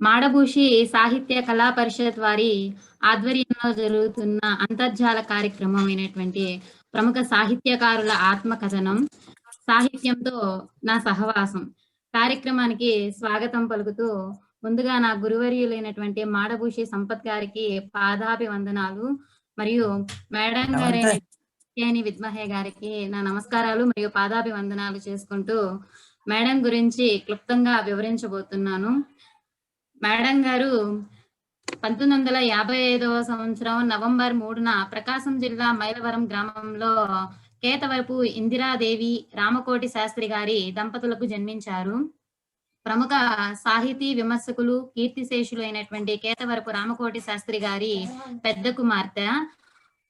మాడభూషి సాహిత్య కళా పరిషత్ వారి ఆధ్వర్యంలో జరుగుతున్న అంతర్జాల కార్యక్రమం అయినటువంటి ప్రముఖ సాహిత్యకారుల ఆత్మకథనం సాహిత్యంతో నా సహవాసం కార్యక్రమానికి స్వాగతం పలుకుతూ ముందుగా నా గురువర్యులైనటువంటి మాడభూషి సంపత్ గారికి పాదాభివందనాలు మరియు మేడం గారైన విద్మహే గారికి నా నమస్కారాలు మరియు పాదాభివందనాలు చేసుకుంటూ మేడం గురించి క్లుప్తంగా వివరించబోతున్నాను. మేడం గారు 1955వ సంవత్సరం నవంబర్ 3న ప్రకాశం జిల్లా మైలవరం గ్రామంలో కేతవరపు ఇందిరాదేవి రామకోటి శాస్త్రి గారి దంపతులకు జన్మించారు. ప్రముఖ సాహితీ విమర్శకులు కీర్తిశేషులు అయినటువంటి కేతవరపు రామకోటి శాస్త్రి గారి పెద్ద కుమార్తె.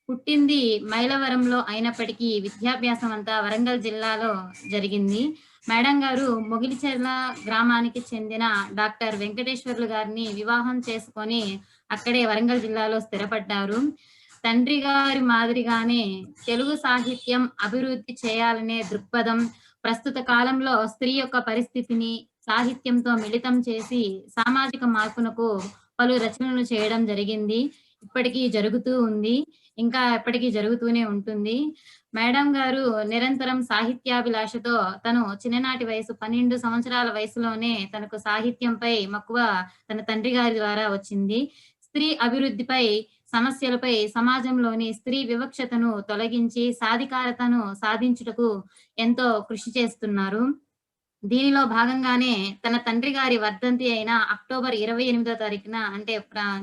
పుట్టింది మైలవరంలో అయినప్పటికీ విద్యాభ్యాసం అంతా వరంగల్ జిల్లాలో జరిగింది. మేడం గారు మొగిలిచెర్ల గ్రామానికి చెందిన డాక్టర్ వెంకటేశ్వర్లు గారిని వివాహం చేసుకొని అక్కడే వరంగల్ జిల్లాలో స్థిరపడ్డారు. తండ్రి గారి మాదిరిగానే తెలుగు సాహిత్యం అభివృద్ధి చేయాలనే దృక్పథం, ప్రస్తుత కాలంలో స్త్రీ యొక్క పరిస్థితిని సాహిత్యంతో మిళితం చేసి సామాజిక మార్పునకు పలు రచనలు చేయడం జరిగింది. ఇప్పటికీ జరుగుతూ ఉంది, ఇంకా ఎప్పటికీ జరుగుతూనే ఉంటుంది. మేడం గారు నిరంతరం సాహిత్యాభిలాషతో తను చిన్ననాటి వయసు 12 సంవత్సరాల వయసులోనే తనకు సాహిత్యంపై మక్కువ తన తండ్రి గారి ద్వారా వచ్చింది. స్త్రీ అభివృద్ధిపై సమస్యలపై సమాజంలోని స్త్రీ వివక్షతను తొలగించి సాధికారతను సాధించుటకు ఎంతో కృషి చేస్తున్నారు. దీనిలో భాగంగానే తన తండ్రి గారి వర్ధంతి అయిన అక్టోబర్ 28వ తారీఖున, అంటే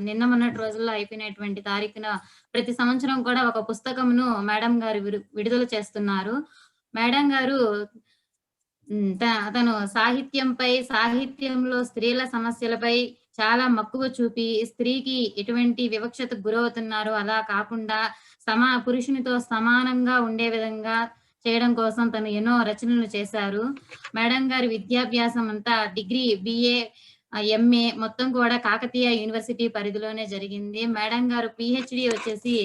నిన్న మొన్నటి రోజుల్లో అయిపోయినటువంటి తారీఖున ప్రతి సంవత్సరం కూడా ఒక పుస్తకమును మేడం గారు విడుదల చేస్తున్నారు. మేడం గారు తను సాహిత్యంలో స్త్రీల సమస్యలపై చాలా మక్కువ చూపి స్త్రీకి ఎటువంటి వివక్షతకు గురవుతున్నారో అలా కాకుండా పురుషునితో సమానంగా ఉండే విధంగా చేయడం కోసం తను ఎన్నో రచనలు చేశారు. మేడం గారి విద్యాభ్యాసం అంతా డిగ్రీ, బిఏ, ఎంఏ మొత్తం కూడా కాకతీయ యూనివర్సిటీ పరిధిలోనే జరిగింది. మేడం గారు పిహెచ్డి వచ్చేసి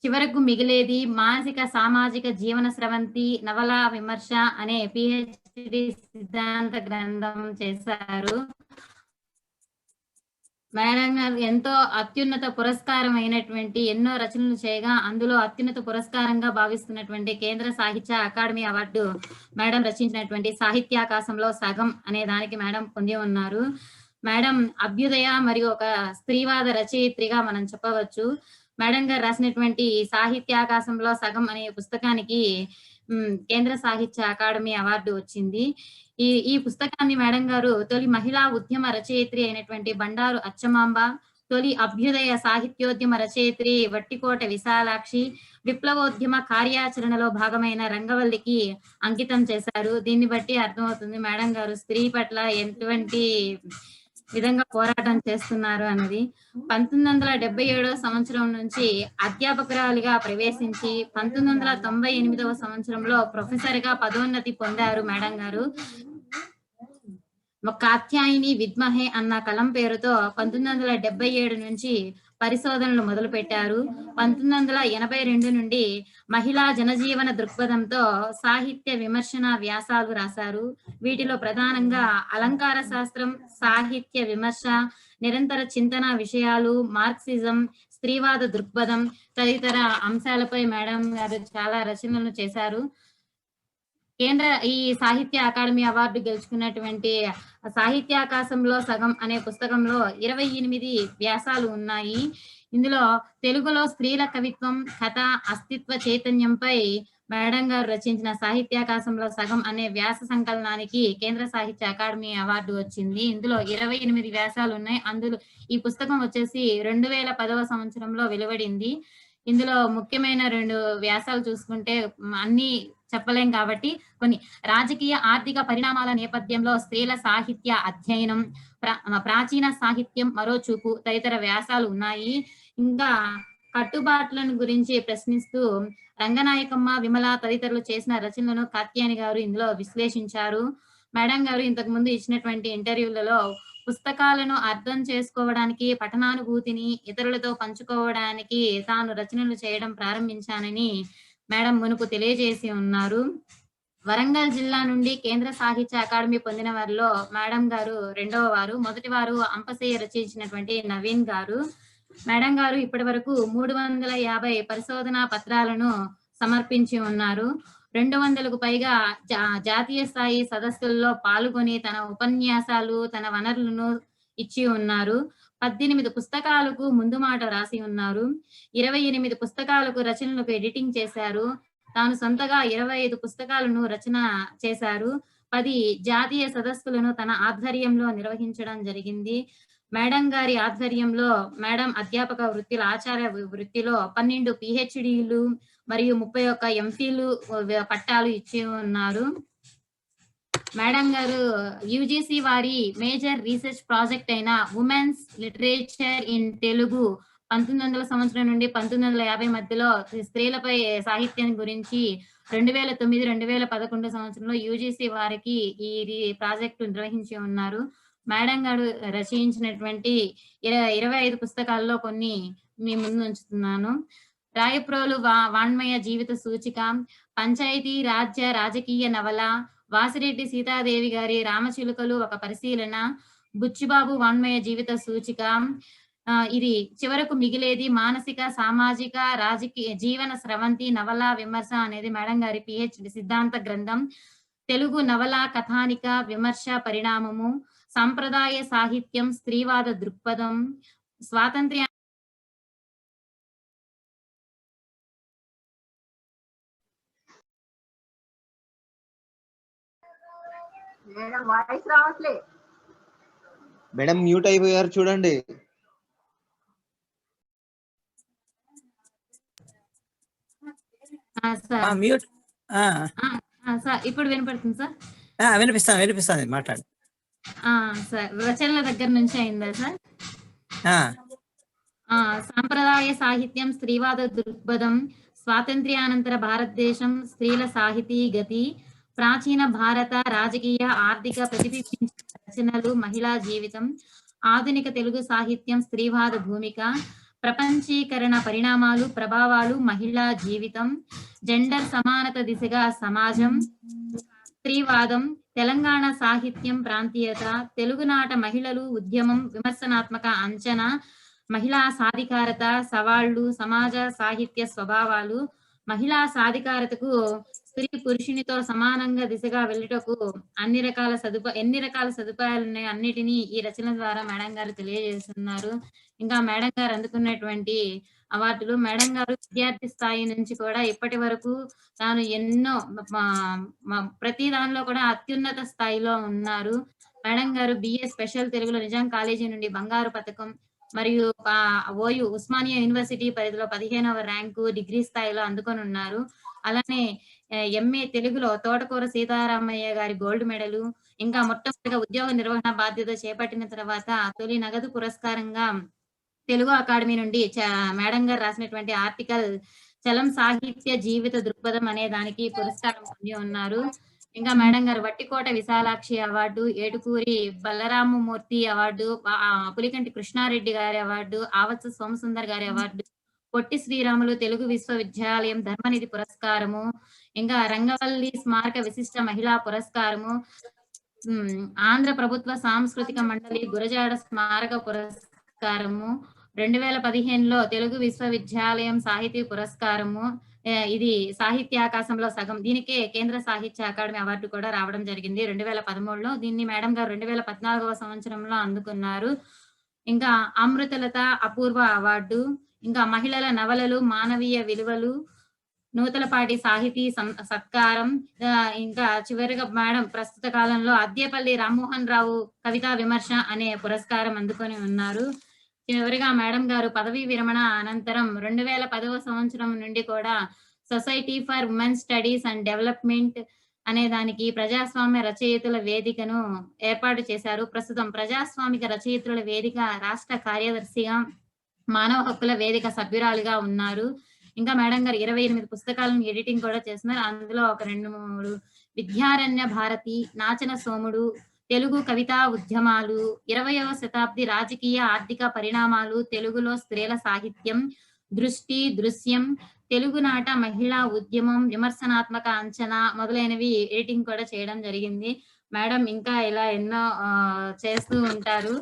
చివరకు మిగిలేది మానసిక సామాజిక జీవన స్రవంతి నవలా విమర్శ అనే పిహెచ్డి సిద్ధాంత గ్రంథం చేశారు. మేడం గారు ఎంతో అత్యున్నత పురస్కారం అయినటువంటి ఎన్నో రచనలు చేయగా అందులో అత్యున్నత పురస్కారంగా భావిస్తున్నటువంటి కేంద్ర సాహిత్య అకాడమీ అవార్డు మేడం రచించినటువంటి సాహిత్యాకాశంలో సగం అనే దానికి మేడం పొంది ఉన్నారు. మేడం అభ్యుదయ మరియు ఒక స్త్రీవాద రచయిత్రిగా మనం చెప్పవచ్చు. మేడం గారు రాసినటువంటి సాహిత్యాకాశంలో సగం అనే పుస్తకానికి కేంద్ర సాహిత్య అకాడమీ అవార్డు వచ్చింది. ఈ పుస్తకాన్ని మేడం గారు తొలి మహిళా ఉద్యమ రచయిత్రి అయినటువంటి బండారు అచ్చమాంబ, తొలి అభ్యుదయ సాహిత్యోద్యమ రచయిత్రి వట్టికోట విశాలాక్షి, విప్లవోద్యమ కార్యాచరణలో భాగమైన రంగవల్లికి అంకితం చేశారు. దీన్ని బట్టి అర్థమవుతుంది మేడం గారు స్త్రీ పట్ల ఎటువంటి విధంగా పోరాటం చేస్తున్నారు అన్నది. 1977వ సంవత్సరం నుంచి అధ్యాపకురాలిగా ప్రవేశించి 1998వ సంవత్సరంలో ప్రొఫెసర్ గా పదోన్నతి పొందారు మేడం గారు. కాత్యాయిని విద్మహే అన్న కలం పేరుతో 1977 నుంచి పరిశోధనలు మొదలు పెట్టారు. 1982 నుండి మహిళా జనజీవన దృక్పథంతో సాహిత్య విమర్శన వ్యాసాలు రాశారు. వీటిలో ప్రధానంగా అలంకార శాస్త్రం, సాహిత్య విమర్శ, నిరంతర చింతన విషయాలు, మార్క్సిజం, స్త్రీవాద దృక్పథం తదితర అంశాలపై మేడం గారు చాలా రచనలను చేశారు. ఈ సాహిత్య అకాడమీ అవార్డు గెలుచుకున్నటువంటి సాహిత్యాకాశంలో సగం అనే పుస్తకంలో 28 వ్యాసాలు ఉన్నాయి. ఇందులో తెలుగులో స్త్రీల కవిత్వం, కథ, అస్తిత్వ చైతన్యంపై మేడం గారు రచించిన సాహిత్యాకాశంలో సగం అనే వ్యాస సంకలనానికి కేంద్ర సాహిత్య అకాడమీ అవార్డు వచ్చింది. ఇందులో 28 వ్యాసాలు ఉన్నాయి. అందులో ఈ పుస్తకం వచ్చేసి 2010వ సంవత్సరంలో వెలువడింది. ఇందులో ముఖ్యమైన 2 వ్యాసాలు చూసుకుంటే అన్ని చెప్పలేం కాబట్టి కొన్ని రాజకీయ ఆర్థిక పరిణామాల నేపథ్యంలో స్త్రీల సాహిత్య అధ్యయనం, ప్రాచీన సాహిత్యం మరో చూపు తదితర వ్యాసాలు ఉన్నాయి. ఇంకా కట్టుబాట్లను గురించి ప్రశ్నిస్తూ రంగనాయకమ్మ, విమల తదితరులు చేసిన రచనలను కాత్యాయని గారు ఇందులో విశ్లేషించారు. మేడం గారు ఇంతకు ముందు ఇచ్చినటువంటి ఇంటర్వ్యూలలో పుస్తకాలను అర్థం చేసుకోవడానికి, పఠనానుభూతిని ఇతరులతో పంచుకోవడానికి తాను రచనలు చేయడం ప్రారంభించానని మేడం మునుపు తెలియజేసి ఉన్నారు. వరంగల్ జిల్లా నుండి కేంద్ర సాహిత్య అకాడమీ పొందిన వారిలో మేడం గారు రెండవ వారు. మొదటి వారు అంపశయ్య రచించినటువంటి నవీన్ గారు. మేడం గారు ఇప్పటి వరకు 350 పరిశోధనా పత్రాలను సమర్పించి ఉన్నారు. 200కు పైగా జాతీయ స్థాయి సదస్సుల్లో పాల్గొని తన ఉపన్యాసాలు, తన వనరులను ఇచ్చి ఉన్నారు. 18 పుస్తకాలకు ముందు మాట రాసి ఉన్నారు. 28 పుస్తకాలకు రచనలకు ఎడిటింగ్ చేశారు. తాను సొంతగా 25 పుస్తకాలను రచన చేశారు. 10 జాతీయ సదస్సులను తన ఆధ్వర్యంలో నిర్వహించడం జరిగింది. మేడం గారి ఆధ్వర్యంలో మేడం అధ్యాపక వృత్తిలో, ఆచార్య వృత్తిలో 12 పిహెచ్డీలు మరియు 31 ఎంఫిల్ పట్టాలు ఇచ్చి ఉన్నారు. మేడం గారు యూజీసీ వారి మేజర్ రీసెర్చ్ ప్రాజెక్ట్ అయిన ఉమెన్స్ లిటరేచర్ ఇన్ తెలుగు 1900 సంవత్సరం నుండి 1950 మధ్యలో స్త్రీలపై సాహిత్యం గురించి 2009-2011 సంవత్సరంలో యూజీసీ వారికి ఈ ప్రాజెక్టు నిర్వహించి ఉన్నారు. మేడం గారు రచించినటువంటి 25 పుస్తకాల్లో కొన్ని మీ ముందు ఉంచుతున్నాను. రాయప్రోలు వాన్మయ జీవిత సూచిక, పంచాయతీ రాజ్య రాజకీయ నవల, వాసిరెడ్డి సీతాదేవి గారి రామచిలుకలు ఒక పరిశీలన, బుచ్చిబాబు వాన్మయ జీవిత సూచిక, ఇది చివరకు మిగిలేది మానసిక సామాజిక రాజకీయ జీవన స్రవంతి నవల విమర్శ అనేది మేడం గారి పిహెచ్డి సిద్ధాంత గ్రంథం, తెలుగు నవల కథానిక విమర్శ పరిణామము, సంప్రదాయ సాహిత్యం స్త్రీవాద దృక్పథం, స్వాతంత్ర్య మేడం మ్యూట్ అయిపోయారు చూడండి. ఇప్పుడు వినపడుతుంది సార్? వినిపిస్తాను మాట్లాడు సార్. రచనల దగ్గర నుంచి అయిందా సార్? సాంప్రదాయ సాహిత్యం స్త్రీవాద దృక్పథం, స్వాతంత్ర్యానంతర భారతదేశం స్త్రీల సాహితీ గతి, ప్రాచీన భారత రాజకీయ ఆర్థిక ప్రతిబింబించిన రచనలు మహిళా జీవితం, ఆధునిక తెలుగు సాహిత్యం స్త్రీవాద భూమిక, ప్రపంచీకరణ పరిణామాలు ప్రభావాలు మహిళా జీవితం, జెండర్ సమానత దిశగా సమాజం, స్త్రీవాదం, తెలంగాణ సాహిత్యం ప్రాంతీయత, తెలుగునాట మహిళలు ఉద్యమం విమర్శనాత్మక అంచనా, మహిళా సాధికారత సవాళ్లు సమాజ సాహిత్య స్వభావాలు, మహిళా సాధికారతకు స్త్రీ పురుషునితో సమానంగా దిశగా వెళ్ళటకు ఎన్ని రకాల సదుపాయాలు ఉన్నాయో అన్నిటినీ ఈ రచన ద్వారా మేడం గారు తెలియజేస్తున్నారు. ఇంకా మేడం గారు అందుకున్నటువంటి అవార్డులు, మేడం గారు విద్యార్థి స్థాయి నుంచి కూడా ఇప్పటి వరకు తాను ఎన్నో ప్రతి దానిలో కూడా అత్యున్నత స్థాయిలో ఉన్నారు. మేడం గారు బిఏ స్పెషల్ తెలుగులో నిజాం కాలేజీ నుండి బంగారు పథకం మరియు ఓయూ ఉస్మానియా యూనివర్సిటీ పరిధిలో 15వ ర్యాంకు డిగ్రీ స్థాయిలో అందుకొని ఉన్నారు. అలానే ఎంఏ తెలుగులో తోటకూర సీతారామయ్య గారి గోల్డ్ మెడలు, ఇంకా మొట్టమొదటిగా ఉద్యోగ నిర్వహణ బాధ్యత చేపట్టిన తర్వాత తొలి నగదు పురస్కారంగా తెలుగు అకాడమీ నుండి మేడం గారు రాసినటువంటి ఆర్టికల్ చలం సాహిత్య జీవిత దృక్పథం అనే దానికి పురస్కారం పొంది ఉన్నారు. ఇంకా మేడం గారు వట్టికోట విశాలాక్షి అవార్డు, ఏటుకూరి బలరామమూర్తి అవార్డు, పులికంటి కృష్ణారెడ్డి గారి అవార్డు, ఆవత్స సోమసుందర్ గారి అవార్డు, పొట్టి శ్రీరాములు తెలుగు విశ్వవిద్యాలయం ధర్మనిధి పురస్కారము, ఇంకా రంగవల్లి స్మారక విశిష్ట మహిళా పురస్కారము, ఆంధ్ర ప్రభుత్వ సాంస్కృతిక మండలి గురజాడ స్మారక పురస్కారము, 2015లో తెలుగు విశ్వవిద్యాలయం సాహితీ పురస్కారము, ఇది సాహిత్యాకాశంలో సగం, దీనికే కేంద్ర సాహిత్య అకాడమీ అవార్డు కూడా రావడం జరిగింది 2013లో. దీన్ని మేడం గారు 2014వ సంవత్సరంలో అందుకున్నారు. ఇంకా అమృతలత అపూర్వ అవార్డు, ఇంకా మహిళల నవలలు మానవీయ విలువలు నూతలపాటి సాహితీ సత్కారం, ఇంకా చివరిగా మేడం ప్రస్తుత కాలంలో అద్దేపల్లి రామ్మోహన్ రావు కవితా విమర్శ అనే పురస్కారం అందుకొని ఉన్నారు. చివరిగా మేడం గారు పదవీ విరమణ అనంతరం 2010వ సంవత్సరం నుండి కూడా society for women studies and development అనే దానికి ప్రజాస్వామ్య రచయితల వేదికను ఏర్పాటు చేశారు. ప్రస్తుతం ప్రజాస్వామిక రచయితల వేదిక రాష్ట్ర కార్యదర్శిగా, మానవ హక్కుల వేదిక సభ్యురాలుగా ఉన్నారు. ఇంకా మేడం గారు 28 పుస్తకాలను ఎడిటింగ్ కూడా చేస్తున్నారు. అందులో ఒక 2-3 విద్యారణ్య భారతి, నాచన సోముడు, తెలుగు కవితా ఉద్యమాలు, 20వ శతాబ్ది రాజకీయ ఆర్థిక పరిణామాలు తెలుగులో స్త్రీల సాహిత్యం, దృష్టి దృశ్యం, తెలుగునాట మహిళా ఉద్యమం, విమర్శనాత్మక అంచనా మొదలైనవి ఎడిటింగ్ కూడా చేయడం జరిగింది. మేడం ఇంకా ఇలా ఎన్నో చేస్తూ ఉంటారు.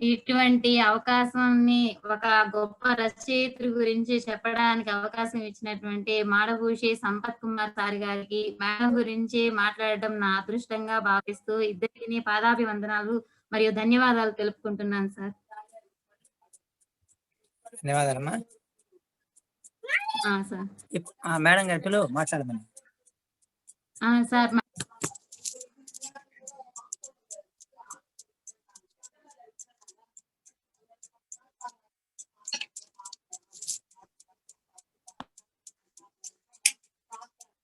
ఇటువంటి అవకాశాన్ని ఒక గొప్ప రచయిత్రి గురించి చెప్పడానికి అవకాశం ఇచ్చినటువంటి మాడభూషి సంపత్ కుమార్ సార్ గారికి మేడం గురించి మాట్లాడడం నా అదృష్టంగా భావిస్తూ ఇద్దరిని పాదాభివందనాలు మరియు ధన్యవాదాలు తెలుపుకుంటున్నాను సార్. ధన్యవాదాలమ్మా. సార్ మేడం గారి పిలువ మాట్లాడమని. సార్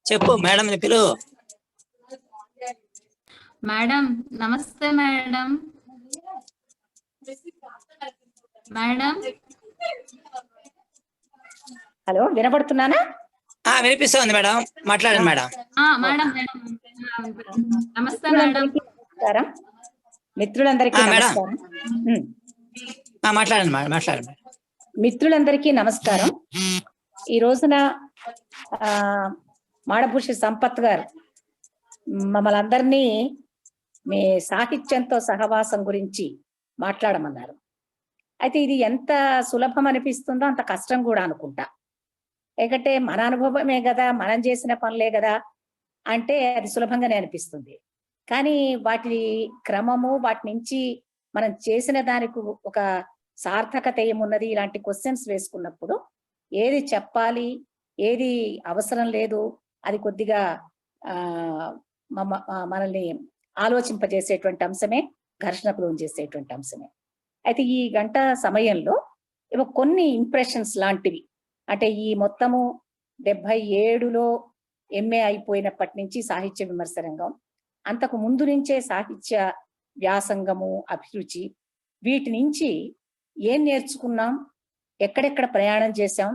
చెప్పు మేడం పిలువ. మేడం నమస్తే మేడం. మేడం హలో, వినపడుతున్నానా? వినిపిస్తుంది మేడం, మాట్లాడండి మేడం. మేడం నమస్తే మేడం. నమస్కారం మిత్రులందరికీ. నమస్కారం. మాట్లాడండి మాట్లాడండి. మిత్రులందరికీ నమస్కారం. ఈ రోజున మాడభూషి సంపత్ గారు మమ్మల్ని అందరినీ మీ సాహిత్యంతో సహవాసం గురించి మాట్లాడమన్నారు. అయితే ఇది ఎంత సులభం అనిపిస్తుందో అంత కష్టం కూడా అనుకుంటా. ఎందుకంటే మన అనుభవమే కదా, మనం చేసిన పనులే కదా అంటే అది సులభంగానే అనిపిస్తుంది. కానీ వాటి క్రమము, వాటి నుంచి మనం చేసిన దానికి ఒక సార్థకత ఏమున్నది, ఇలాంటి క్వశ్చన్స్ వేసుకున్నప్పుడు ఏది చెప్పాలి, ఏది అవసరం లేదు, అది కొద్దిగా మనల్ని ఆలోచింపజేసేటువంటి అంశమే, ఘర్షణకు లోన్ చేసేటువంటి అంశమే. అయితే ఈ గంట సమయంలో ఏవో కొన్ని ఇంప్రెషన్స్ లాంటివి, అంటే ఈ మొత్తము 77లో MA అయిపోయినప్పటి నుంచి సాహిత్య విమర్శ రంగం, అంతకు ముందు నుంచే సాహిత్య వ్యాసంగము, అభిరుచి, వీటి నుంచి ఏం నేర్చుకున్నాం, ఎక్కడెక్కడ ప్రయాణం చేశాం,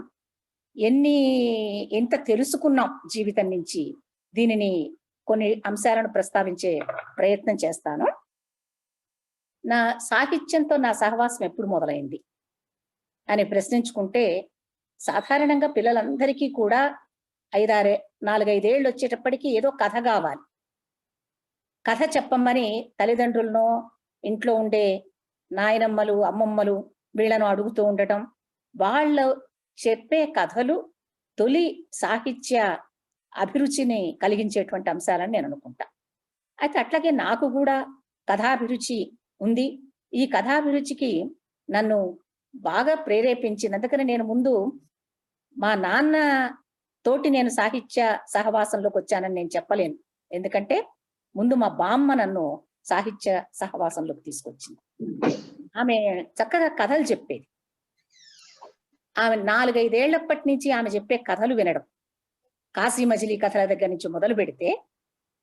ఎంత తెలుసుకున్నాం జీవితం నుంచి, దీనిని కొన్ని అంశాలను ప్రస్తావించే ప్రయత్నం చేస్తాను. నా సాహిత్యంతో నా సహవాసం ఎప్పుడు మొదలైంది అని ప్రశ్నించుకుంటే, సాధారణంగా పిల్లలందరికీ కూడా 4-5 ఏళ్ళు వచ్చేటప్పటికి ఏదో కథ కావాలి. కథ చెప్పమని తల్లిదండ్రులను, ఇంట్లో ఉండే నాయనమ్మలు, అమ్మమ్మలు వీళ్ళను అడుగుతూ ఉండటం, వాళ్ళు చెప్పే కథలు తొలి సాహిత్య అభిరుచిని కలిగించేటువంటి అంశాలని నేను అనుకుంటా. అయితే అట్లాగే నాకు కూడా కథాభిరుచి ఉంది. ఈ కథాభిరుచికి నన్ను బాగా ప్రేరేపించింది. అందుకని నేను ముందు మా నాన్న తోటి నేను సాహిత్య సహవాసంలోకి వచ్చానని నేను చెప్పలేను. ఎందుకంటే ముందు మా బామ్మ నన్ను సాహిత్య సహవాసంలోకి తీసుకొచ్చింది. ఆమె చక్కగా కథలు చెప్పేది. ఆమె 4-5 ఏళ్లప్పటి నుంచి ఆమె చెప్పే కథలు వినడం, కాశీ మజిలీ కథల దగ్గర నుంచి మొదలు పెడితే,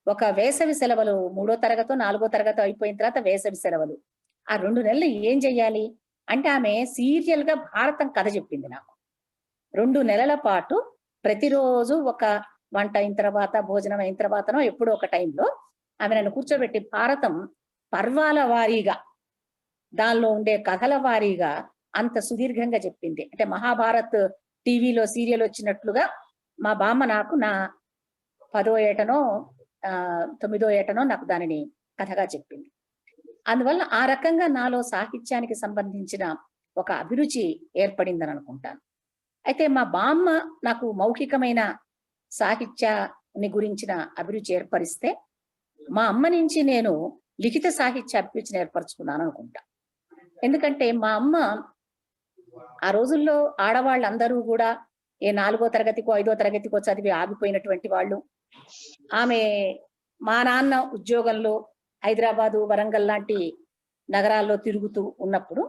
ఒక వేసవి సెలవులు 3వ తరగతో 4వ తరగతో అయిపోయిన తర్వాత వేసవి సెలవులు, ఆ 2 నెలలు ఏం చెయ్యాలి అంటే ఆమె సీరియల్ గా భారతం కథ చెప్పింది నాకు. 2 నెలల పాటు ప్రతిరోజు ఒక వంట అయిన తర్వాత, భోజనం అయిన తర్వాతనో ఎప్పుడో ఒక టైంలో ఆమె నన్ను కూర్చోబెట్టి భారతం పర్వాల వారీగా, దానిలో ఉండే కథల వారీగా అంత సుదీర్ఘంగా చెప్పింది. అంటే మహాభారత్ టీవీలో సీరియల్ వచ్చినట్లుగా మా బామ్మ నాకు నా 10వ ఏటనో 9వ ఏటనో నాకు దానిని కథగా చెప్పింది. అందువల్ల ఆ రకంగా నాలో సాహిత్యానికి సంబంధించిన ఒక అభిరుచి ఏర్పడిందని అనుకుంటాను. అయితే మా బామ్మ నాకు మౌఖికమైన సాహిత్యాన్ని గురించిన అభిరుచి ఏర్పరిస్తే, మా అమ్మ నుంచి నేను లిఖిత సాహిత్య అభిరుచిని ఏర్పరచుకున్నాను అనుకుంటా. ఎందుకంటే మా అమ్మ ఆ రోజుల్లో ఆడవాళ్ళందరూ కూడా 4వ తరగతికో 5వ తరగతికో చదివి ఆగిపోయినటువంటి వాళ్ళు. ఆమె మా నాన్న ఉద్యోగంలో హైదరాబాదు, వరంగల్ లాంటి నగరాల్లో తిరుగుతూ ఉన్నప్పుడు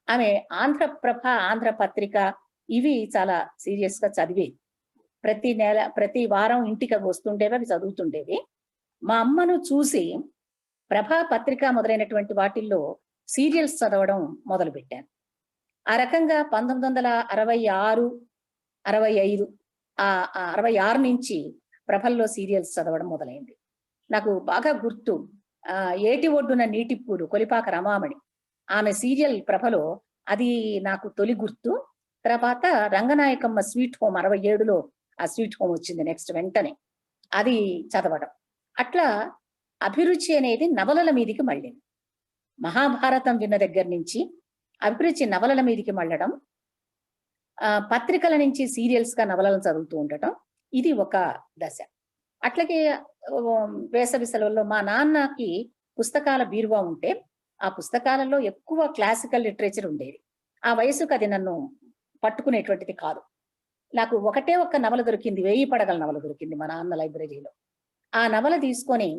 ఆమె ఆంధ్రప్రభ, ఆంధ్రపత్రిక ఇవి చాలా సీరియస్ గా చదివేది. ప్రతి వారం ఇంటికి వస్తుండేవి, అవి చదువుతుండేవి. మా అమ్మను చూసి ప్రభా పత్రిక మొదలైనటువంటి వాటిల్లో సీరియల్స్ చదవడం మొదలు పెట్టాను. ఆ రకంగా 1966, 65 66 నుంచి ప్రభల్లో సీరియల్స్ చదవడం మొదలైంది. నాకు బాగా గుర్తు, ఏటి ఒడ్డున నీటి పూలు, కొలిపాక రమామణి, ఆమె సీరియల్ ప్రభలో, అది నాకు తొలి గుర్తు. తర్వాత రంగనాయకమ్మ స్వీట్ హోమ్ 67లో ఆ స్వీట్ హోమ్ వచ్చింది నెక్స్ట్ వెంటనే, అది చదవడం. అట్లా అభిరుచి అనేది నవలల మీదికి మళ్ళింది. మహాభారతం విన్న దగ్గర నుంచి అభిరుచి నవలల మీదికి మళ్ళడం, పత్రికల నుంచి సీరియల్స్ గా నవలలను చదువుతూ ఉండటం, ఇది ఒక దశ. అట్లాగే వేసవి సెలవుల్లో మా నాన్నకి పుస్తకాల బీరువా ఉంటే ఆ పుస్తకాలలో ఎక్కువ క్లాసికల్ లిటరేచర్ ఉండేది. ఆ వయసుకు అది నన్ను పట్టుకునేటువంటిది కాదు. నాకు ఒకటే ఒక్క నవల దొరికింది, 1000 పడగల నవల దొరికింది మా నాన్న లైబ్రరీలో. ఆ నవల తీసుకొని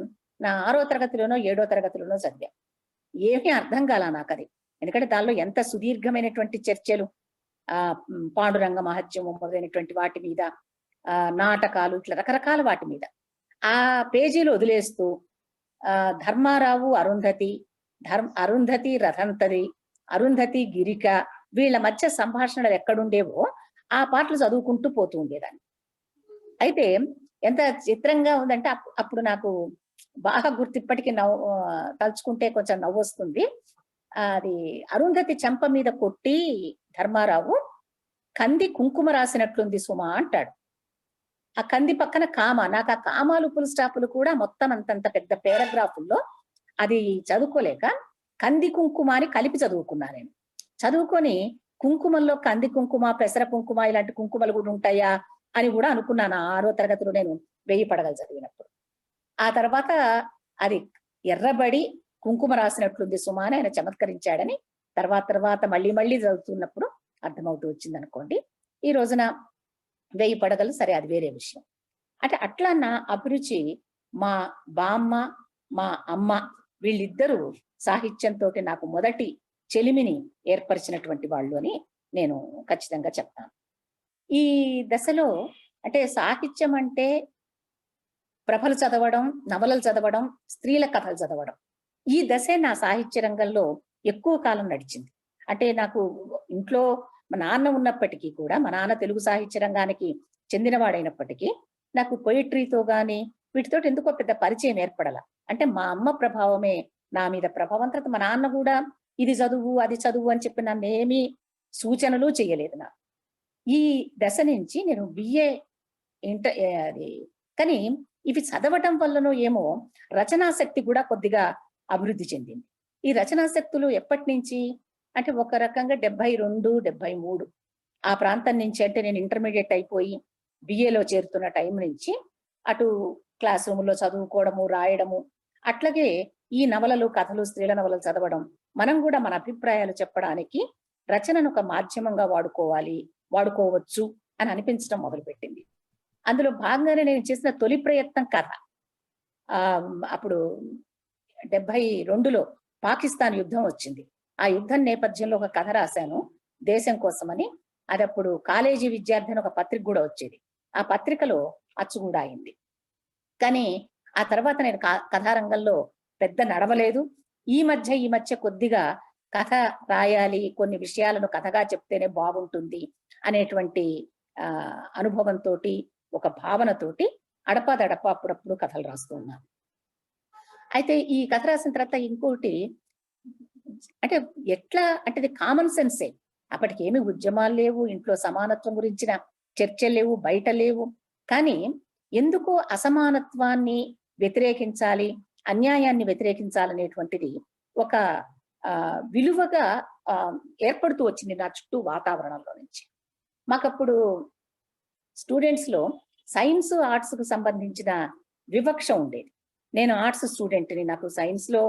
నా 6వ తరగతిలోనో 7వ తరగతిలోనో చదివా. ఏమీ అర్థం కాల నాకు అది. ఎందుకంటే దానిలో ఎంత సుదీర్ఘమైనటువంటి చర్చలు, పాండురంగ మహత్యము మొదలైనటువంటి వాటి మీద, నాటకాలు, ఇట్లా రకరకాల వాటి మీద ఆ పేజీలు వదిలేస్తూ ధర్మారావు అరుంధతి రథంతరి, అరుంధతి గిరిక, వీళ్ళ మధ్య సంభాషణలు ఎక్కడుండేవో ఆ పాటలు చదువుకుంటూ పోతూ ఉండేదాన్ని. అయితే ఎంత చిత్రంగా ఉందంటే అప్పుడు నాకు బాగా ఇప్పటికీ తలుచుకుంటే కొంచెం నవ్వు వస్తుంది. అది అరుంధతి చెంప మీద కొట్టి ధర్మారావు, కంది కుంకుమ రాసినట్లుంది సుమా అంటాడు. ఆ కంది పక్కన కామ, నాకు ఆ కామాలు పుల్ స్టాపులు కూడా మొత్తం అంతంత పెద్ద పారాగ్రాఫుల్లో అది చదువుకోలేక కంది కుంకుమ అని కలిపి చదువుకున్నా నేను. చదువుకొని కుంకుమల్లో కంది కుంకుమ, పెసర కుంకుమ ఇలాంటి కుంకుమలు కూడా ఉంటాయా అని కూడా అనుకున్నాను 6వ తరగతిలో నేను 1000 పడగలు చదివినప్పుడు. ఆ తర్వాత అది ఎర్రబడి కుంకుమ రాసినట్లుంది సుమా అని ఆయన చమత్కరించాడని తర్వాత మళ్ళీ చదువుతున్నప్పుడు అర్థమవుతూ వచ్చింది అనుకోండి. ఈ రోజున 1000 పడగలు సరే, అది వేరే విషయం. అంటే అట్లా నా అభిరుచి మా బామ్మ, మా అమ్మ వీళ్ళిద్దరూ సాహిత్యంతో నాకు మొదటి చెలిమిని ఏర్పరిచినటువంటి వాళ్ళు అని నేను ఖచ్చితంగా చెప్తాను. ఈ దశలో అంటే సాహిత్యం అంటే ప్రభలు చదవడం, నవలలు చదవడం, స్త్రీల కథలు చదవడం, ఈ దశే నా సాహిత్య రంగంలో ఎక్కువ కాలం నడిచింది. అంటే నాకు ఇంట్లో మా నాన్న ఉన్నప్పటికీ కూడా, మా నాన్న తెలుగు సాహిత్య రంగానికి చెందినవాడైనప్పటికీ నాకు పొయిట్రీతో గాని వీటితో ఎందుకో పెద్ద పరిచయం ఏర్పడాల. అంటే మా అమ్మ ప్రభావమే నా మీద ప్రభావం. తర్వాత మా నాన్న కూడా ఇది చదువు అది చదువు అని చెప్పి నన్ను ఏమీ సూచనలు చేయలేదు నాకు. ఈ దశ నుంచి నేను బిఏ అది కానీ ఇవి చదవటం వల్లనో ఏమో రచనాశక్తి కూడా కొద్దిగా అభివృద్ధి చెందింది. ఈ రచనాశక్తులు ఎప్పటి నుంచి అంటే ఒక రకంగా 72, 73 ఆ ప్రాంతం నుంచి, అంటే నేను ఇంటర్మీడియట్ అయిపోయి బిఏలో చేరుతున్న టైం నుంచి అటు క్లాస్ రూములో చదువుకోవడము, రాయడము, అట్లాగే ఈ నవలలు, కథలు, స్త్రీల నవలలు చదవడం, మనం కూడా మన అభిప్రాయాలు చెప్పడానికి రచనను ఒక మాధ్యమంగా వాడుకోవచ్చు అని అనిపించడం మొదలుపెట్టింది. అందులో భాగంగానే నేను చేసిన తొలి ప్రయత్నం కథ. అప్పుడు 72లో పాకిస్తాన్ యుద్ధం వచ్చింది. ఆ యుద్ధం నేపథ్యంలో ఒక కథ రాశాను దేశం కోసమని. అది అప్పుడు కాలేజీ విద్యార్థి అని ఒక పత్రిక కూడా వచ్చేది. ఆ పత్రికలో అచ్చు కూడా అయింది. కానీ ఆ తర్వాత నేను కథారంగంలో పెద్ద నడవలేదు. ఈ మధ్య కొద్దిగా కథ రాయాలి, కొన్ని విషయాలను కథగా చెప్తేనే బాగుంటుంది అనేటువంటి అనుభవంతో, ఒక భావనతోటి అడపాదడప అప్పుడప్పుడు కథలు రాస్తూ ఉన్నాను. అయితే ఈ కథ రాసిన తర్వాత ఇంకోటి అంటే ఎట్లా అంటే ఇది కామన్ సెన్సే. అప్పటికి ఏమి ఉద్యమాలు లేవు, ఇంట్లో సమానత్వం గురించిన చర్చలు లేవు, బయట లేవు. కానీ ఎందుకో అసమానత్వాన్ని వ్యతిరేకించాలి, అన్యాయాన్ని వ్యతిరేకించాలనేటువంటిది ఒక విలువగా ఏర్పడుతూ వచ్చింది నా చుట్టూ వాతావరణంలో నుంచి. మాకప్పుడు స్టూడెంట్స్ లో సైన్స్, ఆర్ట్స్ కు సంబంధించిన వివక్ష ఉండేది. నేను ఆర్ట్స్ స్టూడెంట్ని, నాకు సైన్స్ లో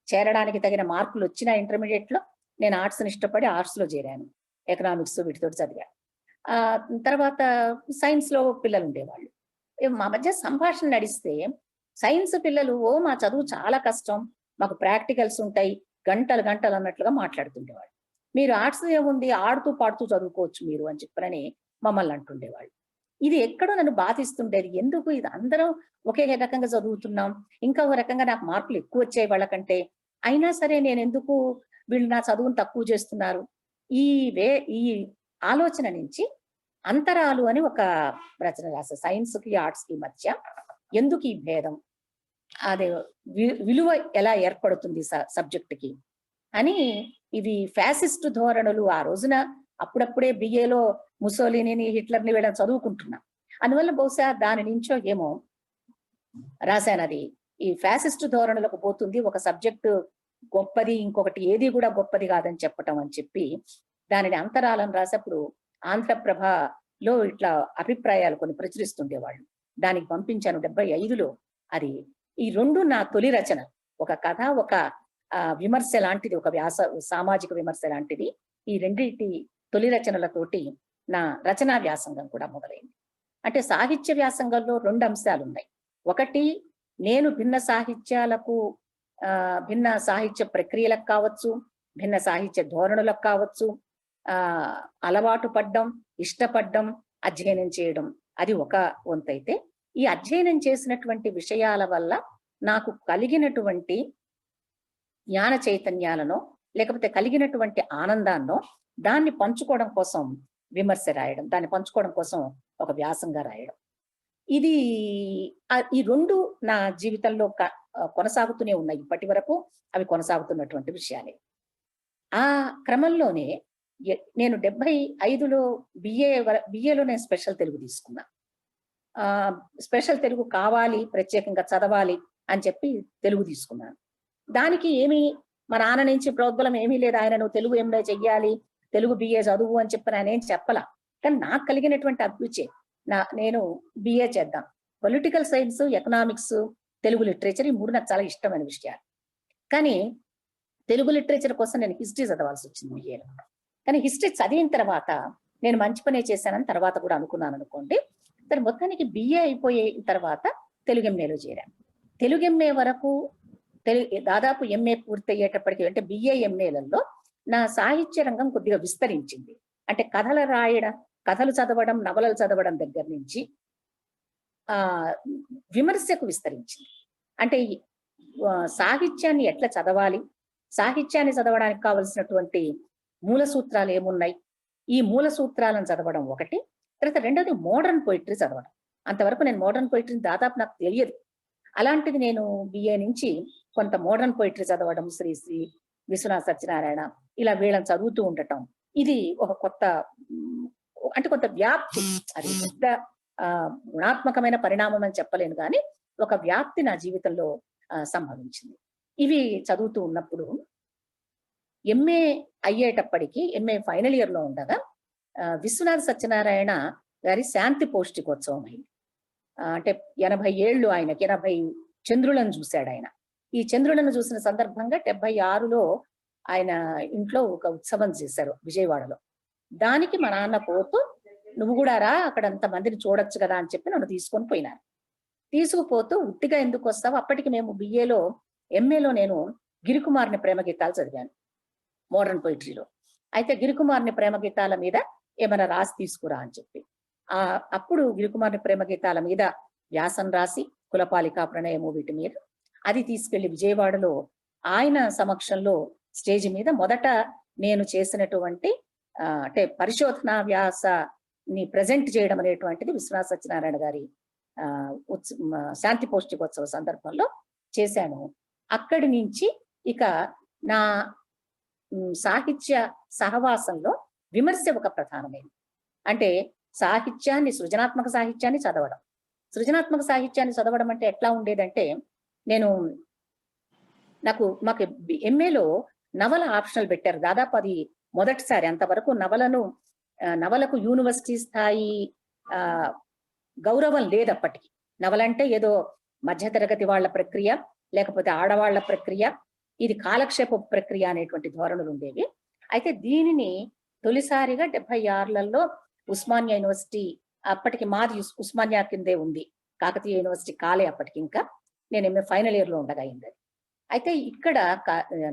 చేరడానికి తగిన మార్కులు వచ్చిన ఇంటర్మీడియట్ లో నేను ఆర్ట్స్ని ఇష్టపడి ఆర్ట్స్ లో చేరాను. ఎకనామిక్స్ వీటితో చదివాను. తర్వాత సైన్స్ లో పిల్లలు ఉండేవాళ్ళు. మా మధ్య సంభాషణ నడిస్తే సైన్స్ పిల్లలు మా చదువు చాలా కష్టం, మాకు ప్రాక్టికల్స్ ఉంటాయి, గంటలు అన్నట్లుగా మాట్లాడుతుండేవాళ్ళు. మీరు ఆర్ట్స్ ఏముంది, ఆడుతూ పాడుతూ చదువుకోవచ్చు మీరు అని చెప్పని మమ్మల్ని అంటుండేవాళ్ళు. ఇది ఎక్కడో నన్ను బాధిస్తుండేది. ఎందుకు ఇది అందరం ఒకే రకంగా చదువుతున్నాం, ఇంకా ఒక రకంగా నాకు మార్కులు ఎక్కువ వచ్చాయి వాళ్ళకంటే, అయినా సరే నేను ఎందుకు వీళ్ళు నా చదువును తక్కువ చేస్తున్నారు. ఈ ఆలోచన నుంచి అంతరాలు అని ఒక రచన రాసా. సైన్స్ కి ఆర్ట్స్ కి మధ్య ఎందుకు ఈ భేదం, అదే విలువ ఎలా ఏర్పడుతుంది సబ్జెక్ట్ కి అని. ఇవి ఫ్యాసిస్ట్ ధోరణులు ఆ రోజున అప్పుడప్పుడే బిఏలో ముసోలిని హిట్లర్ని వీళ్ళని చదువుకుంటున్నా. అందువల్ల బహుశా దాని నుంచో ఏమో రాశాను. అది ఈ ఫ్యాసిస్ట్ ధోరణులకు పోతుంది, ఒక సబ్జెక్టు గొప్పది, ఇంకొకటి ఏది కూడా గొప్పది కాదని చెప్పటం అని చెప్పి దానిని అంతరాలను రాసేప్పుడు ఆంధ్రప్రభలో ఇట్లా అభిప్రాయాలు కొన్ని ప్రచురిస్తుండేవాళ్ళు. దానికి పంపించాను 75లో. అది ఈ రెండు నా తొలి రచన, ఒక కథ, ఒక విమర్శ లాంటిది, ఒక సామాజిక విమర్శ లాంటిది. ఈ రెండింటి తొలి రచనలతోటి నా రచనా వ్యాసంగం కూడా మొదలైంది. అంటే సాహిత్య వ్యాసంగంలో 2 అంశాలు ఉన్నాయి. ఒకటి, నేను భిన్న సాహిత్యాలకు భిన్న సాహిత్య ప్రక్రియలకు కావచ్చు, భిన్న సాహిత్య ధోరణులకు కావచ్చు అలవాటు పడ్డం, ఇష్టపడ్డం, అధ్యయనం చేయడం, అది ఒక వంతైతే, ఈ అధ్యయనం చేసినటువంటి విషయాల వల్ల నాకు కలిగినటువంటి జ్ఞాన చైతన్యాలను లేకపోతే కలిగినటువంటి ఆనందాన్నో దాన్ని పంచుకోవడం కోసం విమర్శ రాయడం, దాన్ని పంచుకోవడం కోసం ఒక వ్యాసంగా రాయడం, ఇది ఈ 2 నా జీవితంలో కొనసాగుతూనే ఉన్నాయి. ఇప్పటి వరకు అవి కొనసాగుతున్నటువంటి విషయాలే. ఆ క్రమంలోనే నేను 75లో బిఏలో నేను స్పెషల్ తెలుగు తీసుకున్నా. స్పెషల్ తెలుగు కావాలి, ప్రత్యేకంగా చదవాలి అని చెప్పి తెలుగు తీసుకున్నాను. దానికి మా నాన్న నుంచి ప్రోద్బలం ఏమీ లేదు. ఆయన నువ్వు తెలుగు ఎంఏ చెయ్యాలి, తెలుగు బిఏ చదువు అని చెప్పి ఆయన ఏం చెప్పలా. కానీ నాకు కలిగినటువంటి అభిరుచే నేను బిఏ చేద్దాం. Political science, economics, Telugu literature, ఈ 3 నాకు చాలా ఇష్టమైన విషయాలు. కానీ తెలుగు లిటరేచర్ కోసం నేను హిస్టరీ చదవాల్సి వచ్చింది బిఏలో. కానీ హిస్టరీ చదివిన తర్వాత నేను మంచి పనే చేశానని తర్వాత కూడా అనుకున్నాను అనుకోండి. సరే, మొత్తానికి బిఏ అయిపోయిన తర్వాత తెలుగు ఎంఏలో చేరాను. తెలుగు ఎంఏ వరకు దాదాపు ఎంఏ పూర్తయ్యేటప్పటికి, అంటే బిఏ ఎంఏలలో నా సాహిత్య రంగం కొద్దిగా విస్తరించింది. అంటే కథలు చదవడం, నవలలు చదవడం దగ్గర నుంచి విమర్శకు విస్తరించింది. అంటే సాహిత్యాన్ని ఎట్లా చదవాలి, సాహిత్యాన్ని చదవడానికి కావలసినటువంటి మూల సూత్రాలు ఏమున్నాయి, ఈ మూల సూత్రాలను చదవడం ఒకటి. తర్వాత రెండోది మోడర్న్ పోయిటరీ చదవడం. అంతవరకు నేను మోడర్న్ పోయిటరీని దాదాపు నాకు తెలియదు. అలాంటిది నేను బిఏ నుంచి కొంత మోడర్న్ పోయిటరీ చదవడం, శ్రీ విశ్వనాథ సత్యనారాయణ, ఇలా వీళ్ళని చదువుతూ ఉండటం, ఇది ఒక కొత్త, అంటే కొంత వ్యాప్తి, అది పెద్ద గుణాత్మకమైన పరిణామం అని చెప్పలేను, కానీ ఒక వ్యాప్తి నా జీవితంలో సంభవించింది. ఇవి చదువుతూ ఉన్నప్పుడు ఎంఏ అయ్యేటప్పటికి, ఎంఏ ఫైనల్ ఇయర్ లో ఉండగా విశ్వనాథ సత్యనారాయణ గారి శాంతి పౌష్టికోత్సవం అయింది. అంటే 80 ఏళ్ళు ఆయనకి, 80 చంద్రులను చూశాడు ఆయన. ఈ చంద్రులను చూసిన సందర్భంగా 76లో ఆయన ఇంట్లో ఒక ఉత్సవం చేశారు విజయవాడలో. దానికి మా నాన్న పోతూ, నువ్వు కూడా రా, అక్కడ అంత మందిని చూడొచ్చు కదా అని చెప్పి నన్ను తీసుకొని పోయినారు. తీసుకుపోతూ, ఉట్టిగా ఎందుకు వస్తావు, అప్పటికి మేము బిఏలో ఎంఏలో నేను గిరికుమార్ని ప్రేమ గీతాలు చదివాను మోడర్న్ పోయిటరీలో. అయితే గిరికుమార్ని ప్రేమ గీతాల మీద ఏమైనా రాసి తీసుకురా అని చెప్పి, అప్పుడు గిరికుమార్ని ప్రేమ గీతాల మీద వ్యాసం రాసి, కులపాలికా ప్రణయము, వీటి మీద అది తీసుకెళ్లి విజయవాడలో ఆయన సమక్షంలో స్టేజ్ మీద మొదట నేను చేసినటువంటి అంటే పరిశోధన వ్యాసాన్ని ప్రజెంట్ చేయడం అనేటువంటిది విశ్వనాథ సత్యనారాయణ గారి శాంతి పౌష్టికోత్సవ సందర్భంలో చేశాను. అక్కడి నుంచి ఇక నా సాహిత్య సహవాసంలో విమర్శ ఒక ప్రధానమైంది. అంటే సాహిత్యాన్ని, సృజనాత్మక సాహిత్యాన్ని చదవడం. సృజనాత్మక సాహిత్యాన్ని చదవడం అంటే ఎట్లా ఉండేదంటే, మాకు ఎంఏలో నవల ఆప్షనల్ పెట్టారు. దాదాపు అది మొదటిసారి. అంతవరకు నవలకు యూనివర్సిటీ స్థాయి గౌరవం లేదు అప్పటికి. నవలంటే ఏదో మధ్యతరగతి వాళ్ళ ప్రక్రియ, లేకపోతే ఆడవాళ్ల ప్రక్రియ, ఇది కాలక్షేప ప్రక్రియ అనేటువంటి ధోరణులు ఉండేవి. అయితే దీనిని తొలిసారిగా 76లలో ఉస్మానియా యూనివర్సిటీ, అప్పటికి మాది ఉస్మానియా కిందే ఉంది, కాకతీయ యూనివర్సిటీ కాలే అప్పటికి, ఇంకా నేను ఎంఏ ఫైనల్ ఇయర్ లో ఉండగా అయింది. అయితే ఇక్కడ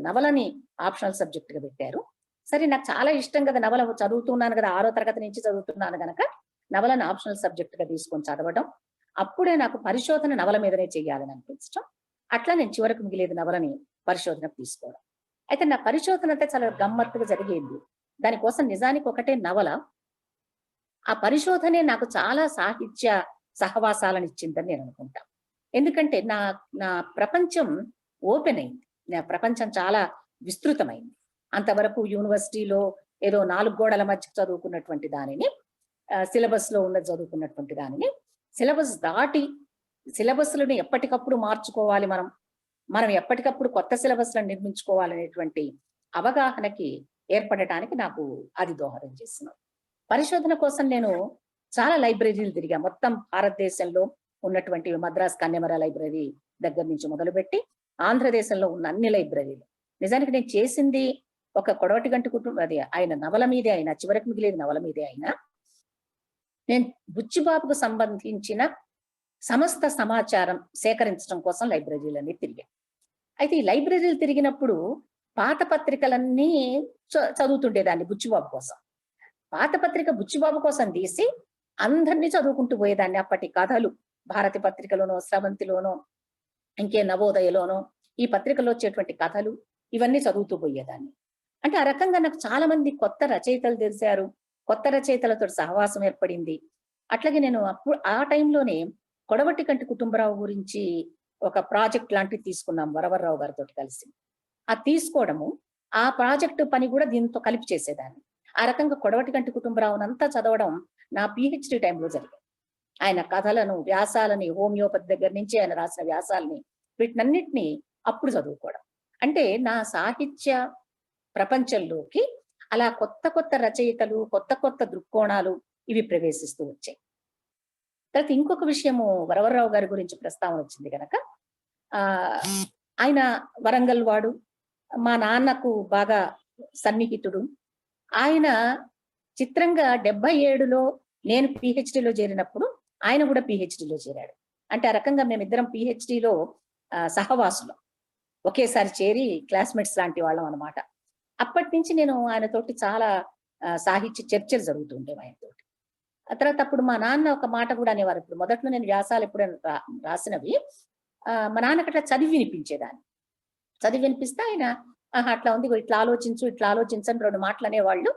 నవలని ఆప్షనల్ సబ్జెక్ట్ గా పెట్టారు. సరే, నాకు చాలా ఇష్టం కదా, నవల చదువుతున్నాను కదా, 6వ తరగతి నుంచి చదువుతున్నాను గనక నవలను ఆప్షనల్ సబ్జెక్ట్ గా తీసుకొని చదవడం. అప్పుడే నాకు పరిశోధన నవల మీదనే చెయ్యాలని అనిపించడం. అట్లా నేను చివరకు మిగిలేదు నవలని పరిశోధనకు తీసుకోవడం. అయితే నా పరిశోధన అయితే చాలా గమ్మత్తుగా జరిగేది. దానికోసం నిజానికి ఒకటే నవల, ఆ పరిశోధనే నాకు చాలా సాహిత్య సహవాసాలను ఇచ్చిందని నేను అనుకుంటా. ఎందుకంటే నా ప్రపంచం ఓపెన్ అయింది, నా ప్రపంచం చాలా విస్తృతమైంది. అంతవరకు యూనివర్సిటీలో ఏదో 4 గోడల మధ్య చదువుకున్నటువంటి దానిని, సిలబస్ లో ఉన్నది చదువుకున్నటువంటి దానిని సిలబస్ దాటి సిలబస్లను ఎప్పటికప్పుడు మార్చుకోవాలి, మనం ఎప్పటికప్పుడు కొత్త సిలబస్లను నిర్మించుకోవాలనేటువంటి అవగాహనకి ఏర్పడటానికి నాకు అది దోహదం చేస్తున్నాను. పరిశోధన కోసం నేను చాలా లైబ్రరీలు తిరిగా. మొత్తం భారతదేశంలో ఉన్నటువంటి మద్రాస్ కన్యమర లైబ్రరీ దగ్గర నుంచి మొదలుపెట్టి ఆంధ్రదేశంలో ఉన్న అన్ని లైబ్రరీలు. నిజానికి నేను చేసింది ఒక కొడవటిగంటి కుటుంబం, అది ఆయన నవల మీదే అయినా, చివరికి మిగిలేది నవల మీదే అయినా, నేను బుచ్చిబాబుకు సంబంధించిన సమస్త సమాచారం సేకరించడం కోసం లైబ్రరీలన్నీ తిరిగాను. అయితే ఈ లైబ్రరీలు తిరిగినప్పుడు పాత పత్రికలన్నీ చదువుతుండేదాన్ని బుచ్చిబాబు కోసం. పాత పత్రిక బుచ్చిబాబు కోసం తీసి అందరినీ చదువుకుంటూ పోయేదాన్ని. అప్పటి కథలు భారతి పత్రికలోనో, స్రవంతిలోనో, ఇంకే నవోదయలోనో ఈ పత్రికలో వచ్చేటువంటి కథలు ఇవన్నీ చదువుతూ పోయేదాన్ని. అంటే ఆ రకంగా నాకు చాలా మంది కొత్త రచయితలు తెలిసారు, కొత్త రచయితలతో సహవాసం ఏర్పడింది. అట్లాగే నేను ఆ టైంలోనే కొడవటిగంటి కుటుంబరావు గురించి ఒక ప్రాజెక్ట్ లాంటివి తీసుకున్నాం వరవర్రావు గారితో కలిసి. ఆ తీసుకోవడము, ఆ ప్రాజెక్టు పని కూడా దీంతో కలిపి చేసేదాన్ని. ఆ రకంగా కొడవటిగంటి కుటుంబరావునంతా చదవడం నా పిహెచ్డి టైంలో జరిగింది. ఆయన కథలను, వ్యాసాలని, హోమియోపతి దగ్గర నుంచి ఆయన రాసిన వ్యాసాలని, వీటినన్నిటినీ అప్పుడు చదువుకోవడం. అంటే నా సాహిత్య ప్రపంచంలోకి అలా కొత్త కొత్త రచయితలు, కొత్త కొత్త దృక్కోణాలు ఇవి ప్రవేశిస్తూ వచ్చాయి. తర్వాత ఇంకొక విషయము, వరవర్రావు గారి గురించి ప్రస్తావన వచ్చింది కనుక, ఆయన వరంగల్ వాడు, మా నాన్నకు బాగా సన్నిహితుడు. ఆయన చిత్రంగా 77లో నేను పిహెచ్డిలో చేరినప్పుడు ఆయన కూడా పిహెచ్డిలో చేరాడు. అంటే ఆ రకంగా మేమిద్దరం పిహెచ్డిలో సహవాసులు, ఒకేసారి చేరి క్లాస్మేట్స్ లాంటి వాళ్ళం అనమాట. అప్పటి నుంచి నేను ఆయనతోటి చాలా సాహిత్య చర్చలు జరుగుతుండేవి ఆయనతోటి. ఆ తర్వాత అప్పుడు మా నాన్న ఒక మాట కూడా అనేవారు. ఇప్పుడు మొదట్లో నేను వ్యాసాలు ఎప్పుడైనా రాసినవి మా నాన్నకి అట్లా చదివి వినిపించేదాన్ని. చదివి వినిపిస్తే ఆయన అట్లా ఉంది, ఇట్లా ఆలోచించు, ఇట్లా ఆలోచించని 2 మాటలు అనేవాళ్ళు.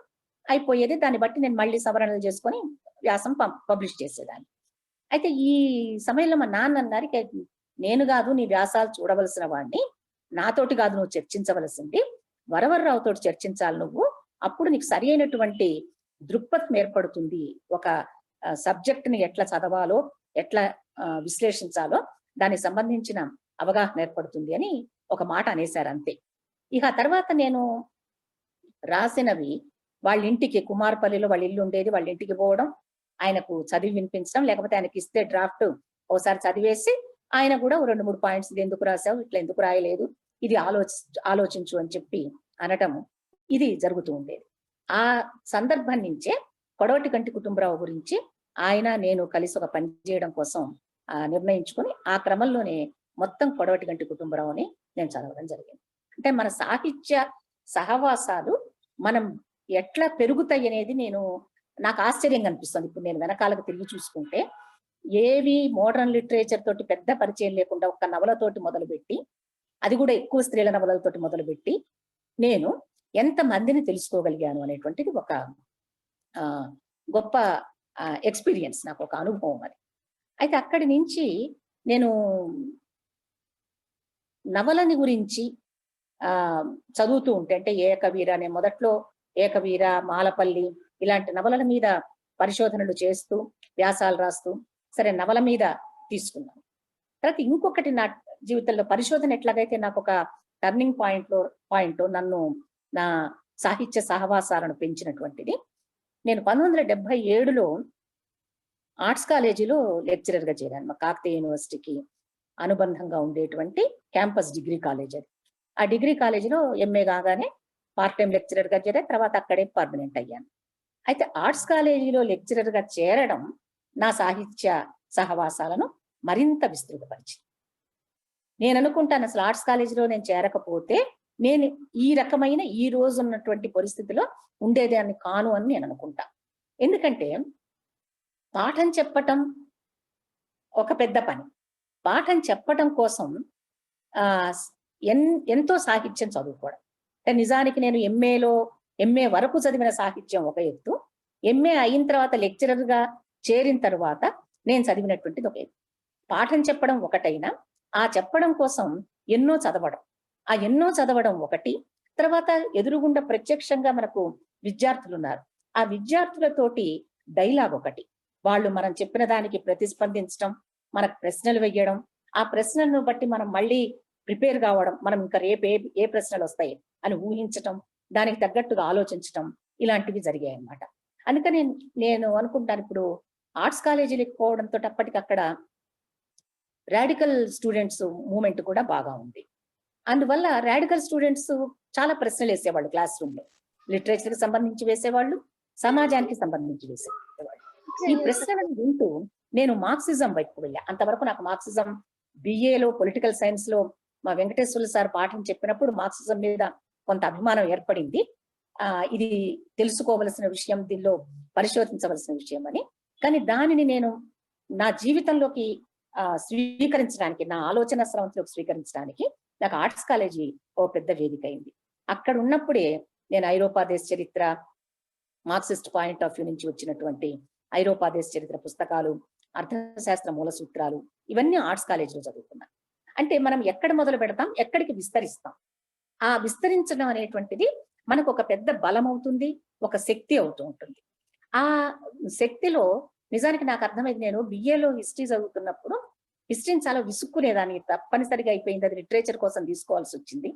అయిపోయేది. దాన్ని బట్టి నేను మళ్ళీ సవరణలు చేసుకొని వ్యాసం పబ్లిష్ చేసేదాన్ని. అయితే ఈ సమయంలో మా నాన్న అన్నారు, నేను కాదు నీ వ్యాసాలు చూడవలసిన వాడిని, నాతోటి కాదు నువ్వు చర్చించవలసింది, వరవర్రావుతో చర్చించాలి నువ్వు. అప్పుడు నీకు సరి అయినటువంటి దృక్పథం ఏర్పడుతుంది. ఒక సబ్జెక్ట్ ని ఎట్లా చదవాలో, ఎట్లా విశ్లేషించాలో దానికి సంబంధించిన అవగాహన ఏర్పడుతుంది అని ఒక మాట అనేశారు అంతే. ఇక తర్వాత నేను రాసినవి వాళ్ళ ఇంటికి, కుమార్పల్లిలో వాళ్ళ ఇల్లు ఉండేది, వాళ్ళ ఇంటికి పోవడం, ఆయనకు చదివి వినిపించడం, లేకపోతే ఆయనకి ఇస్తే డ్రాఫ్ట్ ఒకసారి చదివేసి ఆయన కూడా 2-3 పాయింట్స్, ఇది ఎందుకు రాసావు, ఇట్లా ఎందుకు రాయలేదు, ఇది ఆలోచించు అని చెప్పి అనటము, ఇది జరుగుతూ ఉండేది. ఆ సందర్భం నుంచే కొడవటిగంటి కుటుంబరావు గురించి ఆయన నేను కలిసి ఒక పని చేయడం కోసం నిర్ణయించుకొని ఆ క్రమంలోనే మొత్తం కొడవటిగంటి కుటుంబరావుని నేను చదవడం జరిగింది. అంటే మన సాహిత్య సహవాసాలు మనం ఎట్లా పెరుగుతాయి అనేది నాకు ఆశ్చర్యంగా అనిపిస్తుంది. ఇప్పుడు నేను వెనకాలకు తిరిగి చూసుకుంటే, ఏవి మోడర్న్ లిటరేచర్ తోటి పెద్ద పరిచయం లేకుండా ఒక నవలతోటి మొదలుపెట్టి, అది కూడా ఎక్కువ స్త్రీల నవలలతోటి మొదలుపెట్టి నేను ఎంత మందిని తెలుసుకోగలిగాను అనేటువంటిది ఒక గొప్ప ఎక్స్పీరియన్స్, నాకు ఒక అనుభవం అది. అయితే అక్కడి నుంచి నేను నవలని గురించి చదువుతూ ఉంటే, అంటే ఏకవీర, నేను మొదట్లో ఏకవీర, మాలపల్లి ఇలాంటి నవలల మీద పరిశోధనలు చేస్తూ వ్యాసాలు రాస్తూ సరే నవల మీద తీసుకున్నాను. తర్వాత ఇంకొకటి నా జీవితంలో పరిశోధన ఎట్లాగైతే నాకు ఒక టర్నింగ్ పాయింట్ నన్ను నా సాహిత్య సహవాసాలను పెంచినటువంటిది, నేను 1977లో ఆర్ట్స్ కాలేజీలో లెక్చరర్ గా చేరాను. మా కాకతీయ యూనివర్సిటీకి అనుబంధంగా ఉండేటువంటి క్యాంపస్ డిగ్రీ కాలేజ్ అది. ఆ డిగ్రీ కాలేజీలో ఎంఏ కాగానే పార్ట్ టైం లెక్చరర్ గా చేరే, తర్వాత అక్కడే పర్మనెంట్ అయ్యాను. అయితే ఆర్ట్స్ కాలేజీలో లెక్చరర్ గా చేరడం నా సాహిత్య సహవాసాలను మరింత విస్తృతపరిచింది. నేను అనుకుంటాను, అసలు ఆర్ట్స్ కాలేజీలో నేను చేరకపోతే నేను ఈ రకమైన ఈ రోజు ఉన్నటువంటి పరిస్థితిలో ఉండేదాన్ని కాను అని నేను అనుకుంటా. ఎందుకంటే పాఠం చెప్పటం ఒక పెద్ద పని. పాఠం చెప్పటం కోసం ఎంతో సాహిత్యం చదువుకోవడం. అంటే నిజానికి నేను ఎంఏ వరకు చదివిన సాహిత్యం ఒక ఎత్తు, ఎంఏ అయిన తర్వాత లెక్చరర్ గా చేరిన తర్వాత నేను చదివినటువంటిది ఒక ఎత్తు. పాఠం చెప్పడం ఒకటైనా ఆ చెప్పడం కోసం ఎన్నో చదవడం ఒకటి, తర్వాత ఎదురుగుండా ప్రత్యక్షంగా మనకు విద్యార్థులు ఉన్నారు. ఆ విద్యార్థులతోటి డైలాగ్ ఒకటి, వాళ్ళు మనం చెప్పిన దానికి ప్రతిస్పందించడం, మనకు ప్రశ్నలు వేయడం, ఆ ప్రశ్నలను బట్టి మనం మళ్ళీ ప్రిపేర్ కావడం, మనం ఇంకా రేపు ఏ ప్రశ్నలు వస్తాయి అని ఊహించటం, దానికి తగ్గట్టుగా ఆలోచించటం, ఇలాంటివి జరిగాయి అన్నమాట. అందుకని నేను అనుకుంటాను, ఇప్పుడు ఆర్ట్స్ కాలేజీలకు పోవడంతో అప్పటికక్కడ రాడికల్ స్టూడెంట్స్ మూవ్మెంట్ కూడా బాగా ఉంది. అందువల్ల రాడికల్ స్టూడెంట్స్ చాలా ప్రశ్నలు వేసేవాళ్ళు క్లాస్ రూమ్ లో, లిటరేచర్ కి సంబంధించి వేసేవాళ్ళు, సమాజానికి సంబంధించి వేసేవాళ్ళు. ఈ ప్రశ్నలను వింటూ నేను మార్క్సిజం వైపు వెళ్ళా. అంతవరకు నాకు మార్క్సిజం బిఏలో పొలిటికల్ సైన్స్ లో మా వెంకటేశ్వర్లు సార్ పాఠం చెప్పినప్పుడు మార్క్సిజం మీద కొంత అభిమానం ఏర్పడింది. ఇది తెలుసుకోవలసిన విషయం, దీనిలో పరిశోధించవలసిన విషయం అని. కానీ దానిని నేను నా జీవితంలోకి స్వీకరించడానికి, నా ఆలోచన స్రవంతిలోకి స్వీకరించడానికి నాకు ఆర్ట్స్ కాలేజీ ఓ పెద్ద వేదిక అయింది. అక్కడ ఉన్నప్పుడే నేను ఐరోపా దేశ చరిత్ర, మార్క్సిస్ట్ పాయింట్ ఆఫ్ వ్యూ నుంచి వచ్చినటువంటి ఐరోపా దేశ చరిత్ర పుస్తకాలు, అర్థశాస్త్ర మూల సూత్రాలు, ఇవన్నీ ఆర్ట్స్ కాలేజీలో చదువుకున్నాను. అంటే మనం ఎక్కడ మొదలు పెడతాం, ఎక్కడికి విస్తరిస్తాం. ఆ విస్తరించడం అనేటువంటిది మనకు ఒక పెద్ద బలం అవుతుంది, ఒక శక్తి అవుతూ ఉంటుంది. ఆ శక్తిలో నిజానికి నాకు అర్థమైంది, నేను బిఏలో హిస్టరీ చదువుతున్నప్పుడు హిస్టరీని చాలా విసుక్కునేదాన్ని, తప్పనిసరిగా అయిపోయింది, అది లిటరేచర్ కోసం తీసుకోవాల్సి వచ్చింది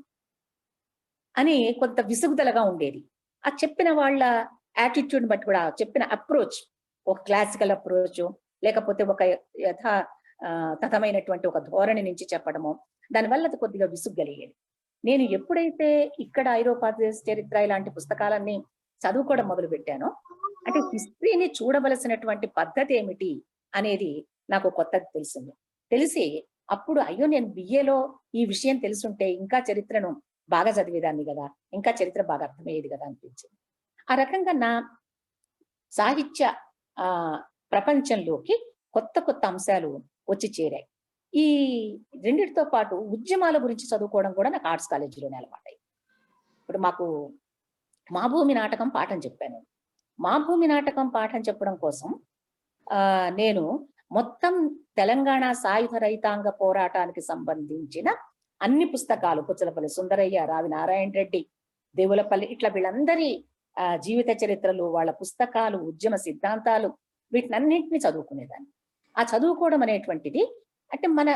అని కొంత విసుగుదలగా ఉండేది. ఆ చెప్పిన వాళ్ళ యాటిట్యూడ్ బట్టి కూడా, చెప్పిన అప్రోచ్, ఒక క్లాసికల్ అప్రోచ్, లేకపోతే ఒక తథమైనటువంటి ఒక ధోరణి నుంచి చెప్పడము, దానివల్ల అది కొద్దిగా విసుగు కలిగేది. నేను ఎప్పుడైతే ఇక్కడ ఐరోపా దేశ చరిత్ర ఇలాంటి పుస్తకాలన్నీ చదువుకోవడం మొదలు పెట్టానో, అంటే హిస్టరీని చూడవలసినటువంటి పద్ధతి ఏమిటి అనేది నాకు కొత్తగా తెలిసింది. తెలిసి అప్పుడు అయ్యో, నేను బిఏలో ఈ విషయం తెలుసుంటే ఇంకా చరిత్రను బాగా చదివేదాన్ని కదా, ఇంకా చరిత్ర బాగా అర్థమయ్యేది కదా అనిపించింది. ఆ రకంగా నా సాహిత్య ప్రపంచంలోకి కొత్త కొత్త అంశాలు వచ్చి చేరాయి. ఈ రెండిటితో పాటు ఉద్యమాల గురించి చదువుకోవడం కూడా నాకు ఆర్ట్స్ కాలేజీలోనే అలవాటైంది. ఇప్పుడు మాకు మా భూమి నాటకం పాఠం చెప్పాను. మా భూమి నాటకం పాఠం చెప్పడం కోసం నేను మొత్తం తెలంగాణ సాయుధ రైతాంగ పోరాటానికి సంబంధించిన అన్ని పుస్తకాలు, పుచ్చలపల్లి సుందరయ్య, రావి నారాయణ రెడ్డి, దేవులపల్లి, ఇట్లా వీళ్ళందరి జీవిత చరిత్రలు, వాళ్ళ పుస్తకాలు, ఉద్యమ సిద్ధాంతాలు, వీటినన్నింటినీ చదువుకునేదాన్ని. ఆ చదువుకోవడం అనేటువంటిది అంటే మన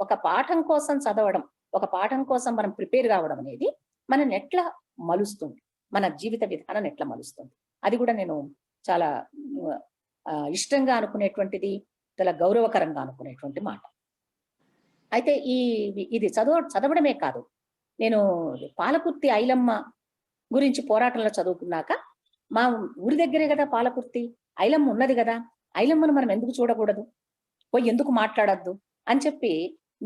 ఒక పాఠం కోసం చదవడం, ఒక పాఠం కోసం మనం ప్రిపేర్ కావడం అనేది మనల్ని ఎట్లా మలుస్తుంది, మన జీవిత విధానాన్ని ఎట్లా మలుస్తుంది, అది కూడా నేను చాలా ఇష్టంగా అనుకునేటువంటిది, చాలా గౌరవకరంగా అనుకునేటువంటి మాట. అయితే ఇది చదవడమే కాదు, నేను పాలకుర్తి ఐలమ్మ గురించి పోరాటంలో చదువుకున్నాక, మా ఊరి దగ్గరే కదా పాలకుర్తి, ఐలమ్మ ఉన్నది కదా, ఐలమ్మను మనం ఎందుకు చూడకూడదు, పోయి ఎందుకు మాట్లాడద్దు అని చెప్పి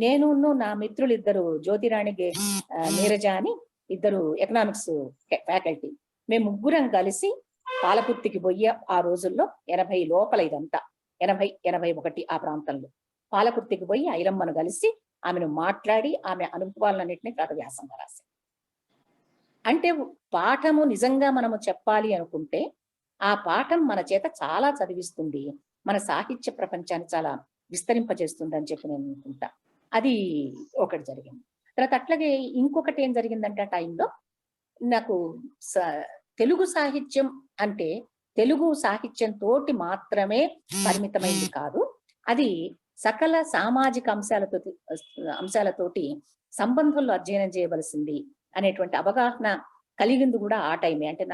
నేను నా మిత్రులు ఇద్దరు, జ్యోతిరాణి నీరజ అని ఇద్దరు ఎకనామిక్స్ ఫ్యాకల్టీ, మేము ముగ్గురం కలిసి పాలకుర్తికి పోయి, ఆ రోజుల్లో 80 లోపల, ఇదంతా 80-81 ఆ ప్రాంతంలో పాలకుర్తికి పోయి ఐలమ్మను కలిసి ఆమెను మాట్లాడి ఆమె అనుభవాలన్నింటినీ వ్యాసంగా రాశారు. అంటే పాఠము నిజంగా మనము చెప్పాలి అనుకుంటే ఆ పాఠం మన చేత చాలా చదివిస్తుంది, మన సాహిత్య ప్రపంచాన్ని చాలా విస్తరింపజేస్తుంది అని చెప్పి నేను అనుకుంటా. అది ఒకటి జరిగింది. తర్వాత అట్లాగే ఇంకొకటి ఏం జరిగిందంటే, ఆ టైంలో నాకు తెలుగు సాహిత్యం అంటే తెలుగు సాహిత్యం తోటి మాత్రమే పరిమితమైంది కాదు, అది సకల సామాజిక అంశాలతోటి సంబంధంలో అధ్యయనం చేయవలసింది అనేటువంటి అవగాహన కలిగింది కూడా ఆ టైమే. అంటే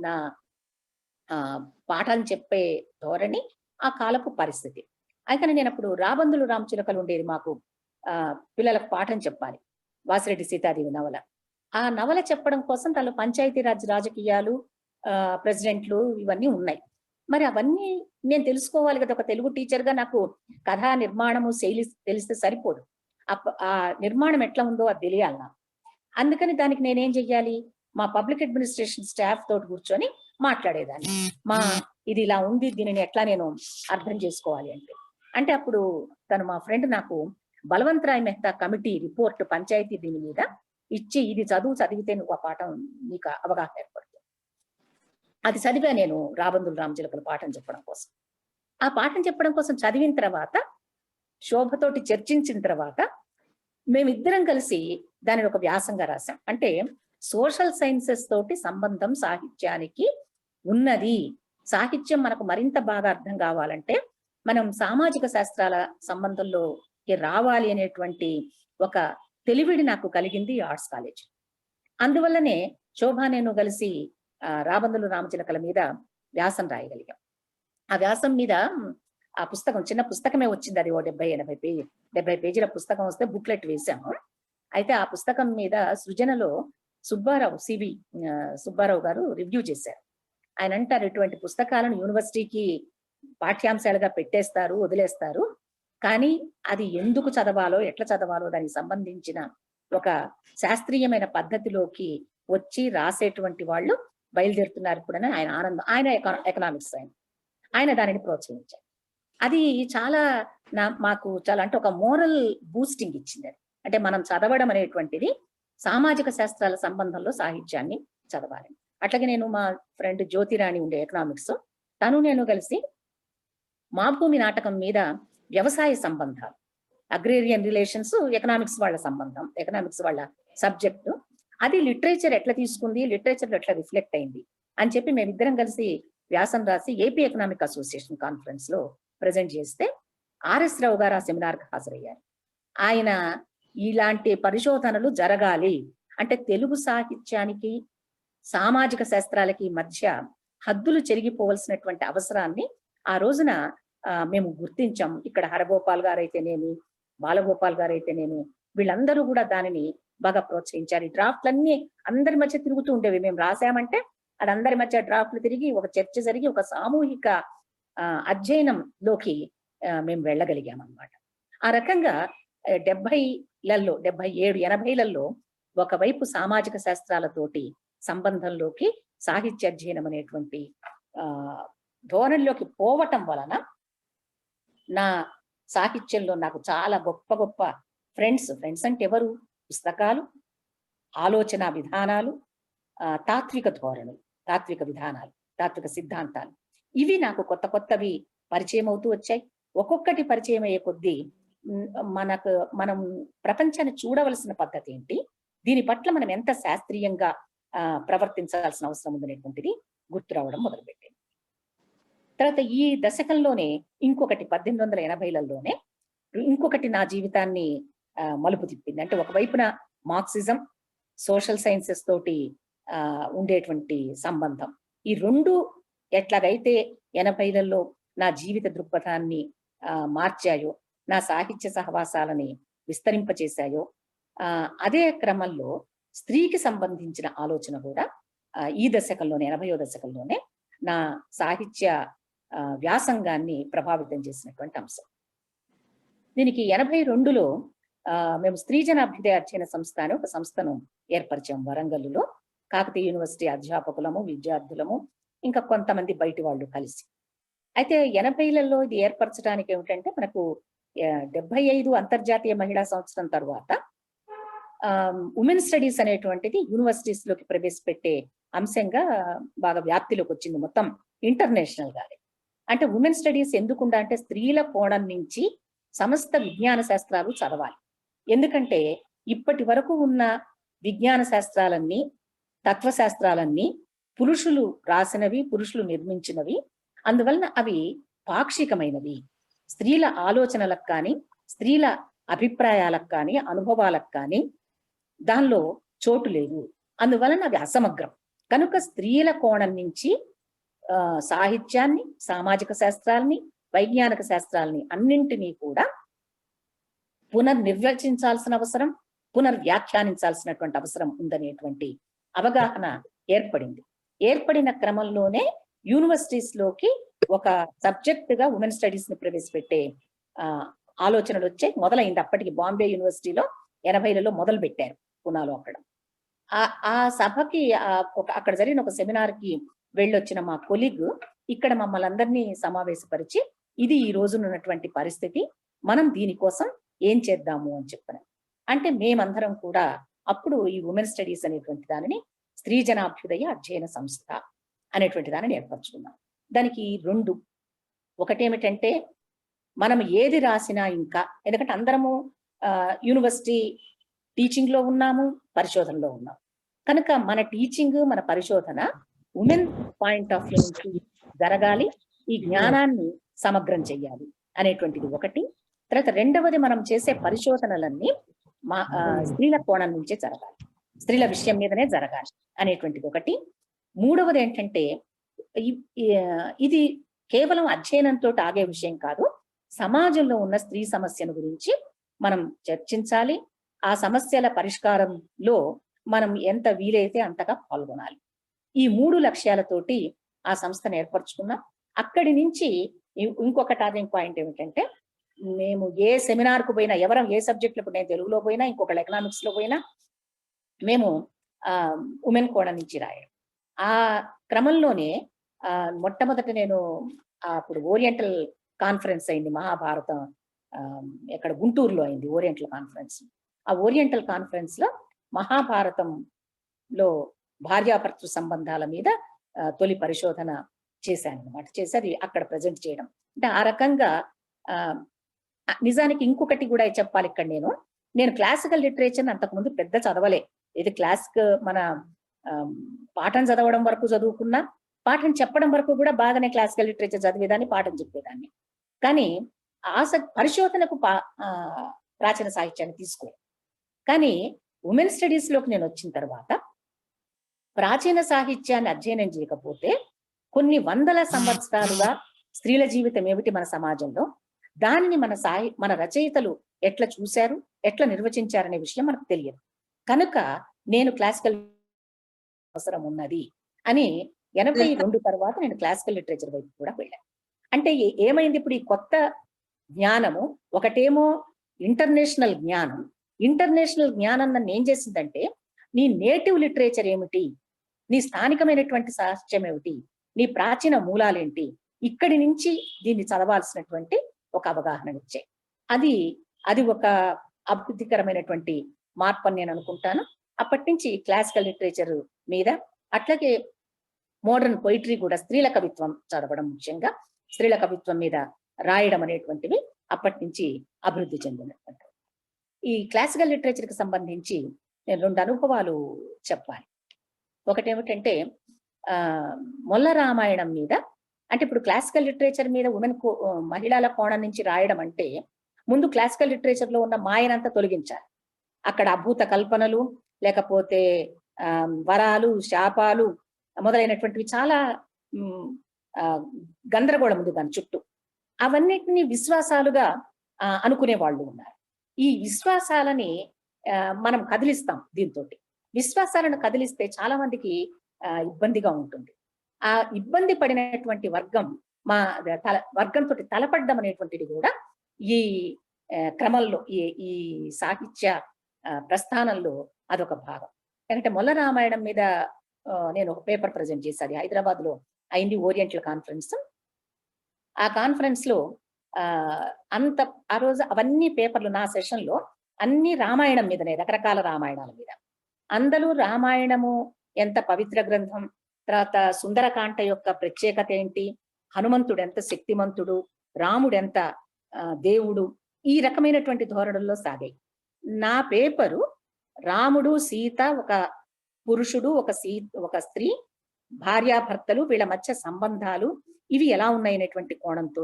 నా పాఠాలు చెప్పే ధోరణి, ఆ కాలపు పరిస్థితి. అయితే నేను అప్పుడు రాబందులు రామచిలకలు ఉండేది మాకు, పిల్లలకు పాఠం చెప్పాలి, వాసిరెడ్డి సీతాదేవి నవల. ఆ నవల చెప్పడం కోసం తను పంచాయతీరాజ్ రాజకీయాలు, ప్రెసిడెంట్లు ఇవన్నీ ఉన్నాయి. మరి అవన్నీ నేను తెలుసుకోవాలి కదా, ఒక తెలుగు టీచర్ గా నాకు కథా నిర్మాణము శైలి తెలిస్తే సరిపోదు, ఆ నిర్మాణం ఎట్లా ఉందో అది తెలియాలి నాకు. అందుకని దానికి నేనేం చెయ్యాలి, మా పబ్లిక్ అడ్మినిస్ట్రేషన్ స్టాఫ్ తోటి కూర్చొని మాట్లాడేదాన్ని. ఇది ఇలా ఉంది, దీనిని ఎట్లా నేను అర్థం చేసుకోవాలి అంటే అప్పుడు మా ఫ్రెండ్ నాకు బలవంతరాయ్ మెహతా కమిటీ రిపోర్ట్ పంచాయతీ దీని మీద ఇచ్చి, ఇది చదివితే నువ్వు ఆ పాఠం నీకు అవగాహన ఏర్పడుతుంది. అది చదివా నేను రాబందులు రామచిలకల పాఠం చెప్పడం కోసం. ఆ పాఠం చెప్పడం కోసం చదివిన తర్వాత, శోభతోటి చర్చించిన తర్వాత, మేమిద్దరం కలిసి దానిని ఒక వ్యాసంగా రాశాం. అంటే సోషల్ సైన్సెస్ తోటి సంబంధం సాహిత్యానికి ఉన్నది. సాహిత్యం మనకు మరింత బాగా అర్థం కావాలంటే మనం సామాజిక శాస్త్రాల సంబంధంలోకి రావాలి అనేటువంటి ఒక తెలివిడి నాకు కలిగింది ఆర్ట్స్ కాలేజ్. అందువల్లనే శోభ నేను కలిసి రాబందులు రామచిలకల మీద వ్యాసం రాయగలిగాం. ఆ వ్యాసం మీద ఆ పుస్తకం, చిన్న పుస్తకమే వచ్చింది, అది 70 పేజీల పుస్తకం వస్తే బుక్లెట్ వేశాము. అయితే ఆ పుస్తకం మీద సృజనలో సుబ్బారావు గారు రివ్యూ చేశారు. ఆయన అంటారు, ఇటువంటి పుస్తకాలను యూనివర్సిటీకి పాఠ్యాంశాలుగా పెట్టేస్తారు, వదిలేస్తారు, కానీ అది ఎందుకు చదవాలో, ఎట్లా చదవాలో దానికి సంబంధించిన ఒక శాస్త్రీయమైన పద్ధతిలోకి వచ్చి రాసేటువంటి వాళ్ళు బయలుదేరుతున్నారు ఇప్పుడని ఆయన ఆనందం. ఆయన ఎకనామిక్స్ ఆయన దానిని ప్రోత్సహించారు. అది చాలా మాకు చాలా అంటే ఒక మోరల్ బూస్టింగ్ ఇచ్చింది. అది అంటే మనం చదవడం అనేటువంటిది సామాజిక శాస్త్రాల సంబంధంలో సాహిత్యాన్ని చదవాలి. అట్లాగే నేను మా ఫ్రెండ్ జ్యోతిరాణి ఉండే ఎకనామిక్స్, తను నేను కలిసి మా భూమి నాటకం మీద వ్యవసాయ సంబంధాలు, అగ్రేరియన్ రిలేషన్స్, ఎకనామిక్స్ వాళ్ళ సంబంధం, ఎకనామిక్స్ వాళ్ళ సబ్జెక్టు, అది లిటరేచర్ ఎట్లా తీసుకుంది, లిటరేచర్ ఎట్లా రిఫ్లెక్ట్ అయింది అని చెప్పి మేమిద్దరం కలిసి వ్యాసం రాసి ఏపీ ఎకనామిక్ అసోసియేషన్ కాన్ఫరెన్స్ లో ప్రజెంట్ చేస్తే ఆర్ఎస్ రావు గారు ఆ సెమినార్కి హాజరయ్యారు. ఆయన ఇలాంటి పరిశోధనలు జరగాలి అంటే తెలుగు సాహిత్యానికి సామాజిక శాస్త్రాలకి మధ్య హద్దులు చెరిగిపోవలసినటువంటి అవసరాన్ని ఆ రోజున మేము గుర్తించాం. ఇక్కడ హరగోపాల్ గారు అయితేనేమి, బాలగోపాల్ గారు అయితేనేమి, వీళ్ళందరూ కూడా దానిని బాగా ప్రోత్సహించారు. ఈ డ్రాఫ్ట్లన్నీ అందరి మధ్య తిరుగుతూ ఉండేవి. మేము రాసామంటే అది అందరి మధ్య డ్రాఫ్ట్లు తిరిగి ఒక చర్చ జరిగి ఒక సామూహిక అధ్యయనంలోకి మేము వెళ్ళగలిగాం అన్నమాట. ఆ రకంగా 70లలో 77, 80లలో ఒకవైపు సామాజిక శాస్త్రాలతోటి సంబంధంలోకి సాహిత్య అధ్యయనం అనేటువంటి ధోరణిలోకి పోవటం వలన నా సాహిత్యంలో నాకు చాలా గొప్ప గొప్ప ఫ్రెండ్స్ అంటే ఎవరు, పుస్తకాలు, ఆలోచన విధానాలు, తాత్విక ధోరణులు, తాత్విక విధానాలు, తాత్విక సిద్ధాంతాలు, ఇవి నాకు కొత్త కొత్తవి పరిచయం అవుతూ వచ్చాయి. ఒక్కొక్కటి పరిచయం అయ్యే కొద్దీ మనం ప్రపంచాన్ని చూడవలసిన పద్ధతి ఏంటి, దీని పట్ల మనం ఎంత శాస్త్రీయంగా ప్రవర్తించాల్సిన అవసరం ఉందనేటువంటిది గుర్తు రావడం మొదలుపెట్టింది. తర్వాత ఈ దశకంలోనే ఇంకొకటి 1880లలోనే ఇంకొకటి నా జీవితాన్ని మలుపు తిప్పింది. అంటే ఒకవైపున మార్క్సిజం, సోషల్ సైన్సెస్ తోటి ఉండేటువంటి సంబంధం, ఈ రెండు ఎట్లాగైతే 80లలో నా జీవిత దృక్పథాన్ని మార్చాయో, నా సాహిత్య సహవాసాలని విస్తరింపచేశాయో, అదే క్రమంలో స్త్రీకి సంబంధించిన ఆలోచన కూడా ఈ దశకంలోనే 80వ దశకంలోనే నా సాహిత్య వ్యాసంగాన్ని ప్రభావితం చేసినటువంటి అంశం. దీనికి 82లో మేము స్త్రీజన అభ్యుదయ అధ్యయన సంస్థ అని ఒక సంస్థను ఏర్పరిచాం వరంగల్లో. కాకతీయ యూనివర్సిటీ అధ్యాపకులము, విద్యార్థులము, ఇంకా కొంతమంది బయటి వాళ్ళు కలిసి. అయితే 80లలో ఇది ఏర్పరచడానికి ఏమిటంటే మనకు 75 అంతర్జాతీయ మహిళా సంవత్సరం తర్వాత ఉమెన్ స్టడీస్ అనేటువంటిది యూనివర్సిటీస్ లోకి ప్రవేశపెట్టే అంశంగా బాగా వ్యాప్తిలోకి వచ్చింది మొత్తం ఇంటర్నేషనల్ గా. అంటే ఉమెన్ స్టడీస్ ఎందుకుండా అంటే స్త్రీల కోణం నుంచి సమస్త విజ్ఞాన శాస్త్రాలు చదవాలి. ఎందుకంటే ఇప్పటి వరకు ఉన్న విజ్ఞాన శాస్త్రాలన్నీ, తత్వశాస్త్రాలన్నీ పురుషులు రాసినవి, పురుషులు నిర్మించినవి. అందువలన అవి పాక్షికమైనవి. స్త్రీల ఆలోచనలకు కానీ, స్త్రీల అభిప్రాయాలకు కానీ, అనుభవాలకు కానీ దానిలో చోటు లేదు. అందువలన అవి అసమగ్రం. కనుక స్త్రీల కోణం నుంచి సాహిత్యాన్ని, సామాజిక శాస్త్రాలని, వైజ్ఞానిక శాస్త్రాలని అన్నింటినీ కూడా పునర్నిర్వచించాల్సిన అవసరం, పునర్వ్యాఖ్యానించాల్సినటువంటి అవసరం ఉందనేటువంటి అవగాహన ఏర్పడింది. ఏర్పడిన క్రమంలోనే యూనివర్సిటీస్ లోకి ఒక సబ్జెక్ట్ గా ఉమెన్ స్టడీస్ ని ప్రవేశపెట్టే ఆలోచనలు వచ్చాయి. మొదలైంది అప్పటికి బాంబే యూనివర్సిటీలో 80లలో మొదలు పెట్టారు, పునాలో. అక్కడ ఆ సభకి అక్కడ జరిగిన ఒక సెమినార్ కి వెళ్ళొచ్చిన మా కొలీగ్ ఇక్కడ మమ్మల్ని అందరినీ సమావేశపరిచి, ఇది ఈ రోజునున్నటువంటి పరిస్థితి, మనం దీనికోసం ఏం చేద్దాము అని చెప్పారు. అంటే మేమందరం కూడా అప్పుడు ఈ ఉమెన్ స్టడీస్ అనేటువంటి దానిని స్త్రీజనాభ్యుదయ అధ్యయన సంస్థ అనేటువంటి దానిని ఏర్పరచుకున్నాం. దానికి రెండు, ఒకటేమిటంటే మనం ఏది రాసినా ఇంకా, ఎందుకంటే అందరము యూనివర్సిటీ టీచింగ్ లో ఉన్నాము, పరిశోధనలో ఉన్నాము. కనుక మన టీచింగ్, మన పరిశోధన ఉమెన్ పాయింట్ ఆఫ్ వ్యూ నుంచి జరగాలి, ఈ జ్ఞానాన్ని సమగ్రం చెయ్యాలి అనేటువంటిది ఒకటి. తర్వాత రెండవది, మనం చేసే పరిశోధనలన్నీ స్త్రీల కోణం నుంచే జరగాలి, స్త్రీల విషయం మీదనే జరగాలి అనేటువంటిది ఒకటి. మూడవది ఏంటంటే, ఇది కేవలం అధ్యయనంతో ఆగే విషయం కాదు, సమాజంలో ఉన్న స్త్రీ సమస్యను గురించి మనం చర్చించాలి, ఆ సమస్యల పరిష్కారంలో మనం ఎంత వీలైతే అంతగా పాల్గొనాలి. ఈ 3 లక్ష్యాలతోటి ఆ సంస్థను ఏర్పరచుకున్నాం. అక్కడి నుంచి ఇంకొక టర్నింగ్ పాయింట్ ఏమిటంటే, మేము ఏ సెమినార్కు పోయినా, ఎవరం ఏ సబ్జెక్టులకు, నేను తెలుగులో పోయినా, ఇంకొకళ్ళు ఎకనామిక్స్ లో పోయినా, మేము ఉమెన్ కోణం నుంచి రాయడం. ఆ క్రమంలోనే మొట్టమొదట నేను అప్పుడు ఓరియంటల్ కాన్ఫరెన్స్ అయింది, మహాభారతం ఎక్కడ గుంటూరులో అయింది ఓరియంటల్ కాన్ఫరెన్స్. ఆ ఓరియంటల్ కాన్ఫరెన్స్ లో మహాభారతంలో భార్యాభర్తృ సంబంధాల మీద తొలి పరిశోధన చేశాను అనమాట. చేసి అది అక్కడ ప్రజెంట్ చేయడం. అంటే ఆ రకంగా నిజానికి ఇంకొకటి కూడా చెప్పాలి ఇక్కడ, నేను క్లాసికల్ లిటరేచర్ అంతకుముందు పెద్ద చదవలే. ఇది క్లాసిక్ మన పాఠం చదవడం వరకు చదువుకున్నా, పాఠం చెప్పడం వరకు కూడా బాగానే క్లాసికల్ లిటరేచర్ చదివేదాన్ని, పాఠం చెప్పేదాన్ని. కానీ పరిశోధనకు ప్రాచీన సాహిత్యాన్ని తీసుకోలేదు. కానీ ఉమెన్ స్టడీస్ లోకి నేను వచ్చిన తర్వాత ప్రాచీన సాహిత్యాన్ని అధ్యయనం చేయకపోతే కొన్ని వందల సంవత్సరాలుగా స్త్రీల జీవితం ఏమిటి మన సమాజంలో, దానిని మన రచయితలు ఎట్లా చూశారు, ఎట్లా నిర్వచించారనే విషయం మనకు తెలియదు. కనుక నేను క్లాసికల్ అవసరం ఉన్నది అని 82 తర్వాత నేను క్లాసికల్ లిటరేచర్ వైపు కూడా వెళ్ళాను. అంటే ఏమైంది, ఇప్పుడు ఈ కొత్త జ్ఞానము, ఒకటేమో ఇంటర్నేషనల్ జ్ఞానం, ఇంటర్నేషనల్ జ్ఞానం నన్ను ఏం చేసిందంటే, నీ నేటివ్ లిటరేచర్ ఏమిటి, నీ స్థానికమైనటువంటి సాహిత్యం ఏమిటి, నీ ప్రాచీన మూలాలేంటి, ఇక్కడి నుంచి దీన్ని చదవాల్సినటువంటి ఒక అవగాహన ఇచ్చే అది ఒక అభివృద్ధికరమైనటువంటి మార్పు అని నేను అనుకుంటాను. అప్పటి నుంచి క్లాసికల్ లిటరేచర్ మీద, అట్లాగే మోడర్న్ పొయిటరీ కూడా, స్త్రీల కవిత్వం చదవడం, ముఖ్యంగా స్త్రీల కవిత్వం మీద రాయడం అనేటువంటివి అప్పటి నుంచి అభివృద్ధి చెందినటువంటి. ఈ క్లాసికల్ లిటరేచర్ కి సంబంధించి నేను 2 అనుభవాలు చెప్పాలి. ఒకటేమిటంటే, మొల్ల రామాయణం మీద, అంటే ఇప్పుడు క్లాసికల్ లిటరేచర్ మీద మహిళల కోణం నుంచి రాయడం అంటే, ముందు క్లాసికల్ లిటరేచర్ లో ఉన్న మాయనంతా తొలగించాలి. అక్కడ అభూత కల్పనలు, లేకపోతే వరాలు, శాపాలు మొదలైనటువంటివి చాలా గందరగోళం ఉంది దాని చుట్టూ. అవన్నిటిని విశ్వాసాలుగా అనుకునే వాళ్ళు ఉన్నారు. ఈ విశ్వాసాలని మనం కదిలిస్తాం. దీంతో విశ్వాసాలను కదిలిస్తే చాలా మందికి ఇబ్బందిగా ఉంటుంది. ఆ ఇబ్బంది పడినటువంటి వర్గంతో తలపడ్డం అనేటువంటిది కూడా ఈ క్రమంలో, ఈ సాహిత్య ప్రస్థానంలో అదొక భాగం. ఎందుకంటే మొల్ల రామాయణం మీద నేను ఒక పేపర్ ప్రజెంట్ చేశాను, హైదరాబాద్ లో అయింది, ఓరియంటల్ కాన్ఫరెన్స్. ఆ కాన్ఫరెన్స్ లో ఆ రోజు అవన్నీ పేపర్లు, నా సెషన్ లో అన్ని రామాయణం మీదనే, రకరకాల రామాయణాల మీద. అందరూ రామాయణము ఎంత పవిత్ర గ్రంథం, తర్వాత సుందరకాండ యొక్క ప్రత్యేకత ఏంటి, హనుమంతుడు ఎంత శక్తిమంతుడు, రాముడు ఎంత దేవుడు, ఈ రకమైనటువంటి ధోరణుల్లో సాగాయి. నా పేపరు రాముడు, సీత, ఒక పురుషుడు, ఒక స్త్రీ, భార్యాభర్తలు, వీళ్ళ మధ్య సంబంధాలు ఇవి ఎలా ఉన్నాయనేటువంటి కోణంతో,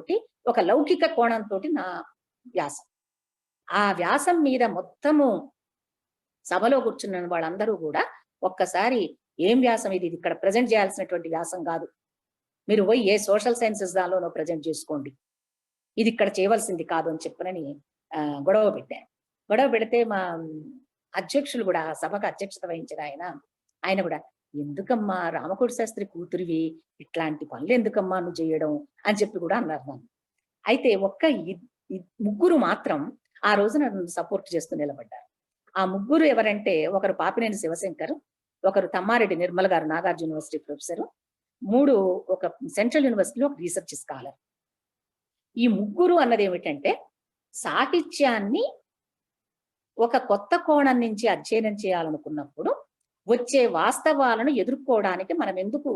ఒక లౌకిక కోణంతో నా వ్యాసం. ఆ వ్యాసం మీద మొత్తము సభలో కూర్చున్న వాళ్ళందరూ కూడా ఒక్కసారి, ఏం వ్యాసం ఇది, ఇక్కడ ప్రజెంట్ చేయాల్సినటువంటి వ్యాసం కాదు, మీరు పోయి ఏ సోషల్ సైన్సెస్ దానిలోనో ప్రజెంట్ చేసుకోండి, ఇది ఇక్కడ చేయవలసింది కాదు అని చెప్పనని గొడవ పెట్టాను. గొడవ పెడితే మా అధ్యక్షులు కూడా, సభకు అధ్యక్షత వహించిన ఆయన కూడా, ఎందుకమ్మా రామకోటి శాస్త్రి కూతురివి, ఇట్లాంటి పనులు ఎందుకమ్మా నువ్వు చేయడం అని చెప్పి కూడా అన్నారు నన్ను. అయితే ముగ్గురు మాత్రం ఆ రోజు నన్ను సపోర్ట్ చేస్తూ నిలబడ్డారు. ఆ ముగ్గురు ఎవరంటే, ఒకరు పాపినేని శివశంకర్, ఒకరు తమ్మారెడ్డి నిర్మల్ గారు, నాగార్జున యూనివర్సిటీ ప్రొఫెసరు, ఒక సెంట్రల్ యూనివర్సిటీలో ఒక రీసెర్చ్ స్కాలర్. ఈ ముగ్గురు అన్నది ఏమిటంటే, సాహిత్యాన్ని ఒక కొత్త కోణం నుంచి అధ్యయనం చేయాలనుకున్నప్పుడు వచ్చే వాస్తవాలను ఎదుర్కోవడానికి మనం ఎందుకు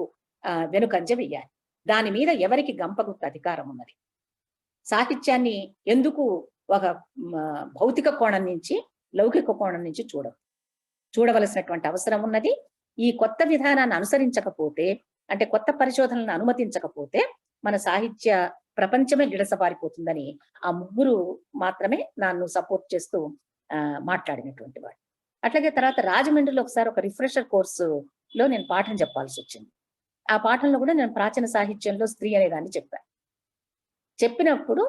వెనుకంజ వెయ్యాలి, దాని మీద ఎవరికి గంపగుత్త అధికారం ఉన్నది, సాహిత్యాన్ని ఎందుకు ఒక భౌతిక కోణం నుంచి, లౌకిక కోణం నుంచి చూడవలసినటువంటి అవసరం ఉన్నది. ఈ కొత్త విధానాన్ని అనుసరించకపోతే, అంటే కొత్త పరిశోధనలను అనుమతించకపోతే మన సాహిత్య ప్రపంచమే గిడసబారిపోతుందని ఆ ముగ్గురు మాత్రమే నన్ను సపోర్ట్ చేస్తూ మాట్లాడినటువంటి వాడు. అట్లాగే తర్వాత రాజమండ్రిలో ఒకసారి ఒక రిఫ్రెషర్ కోర్సులో నేను పాఠం చెప్పాల్సి వచ్చింది. ఆ పాఠంలో కూడా నేను ప్రాచీన సాహిత్యంలో స్త్రీ అనే దాన్ని చెప్పాను. చెప్పినప్పుడు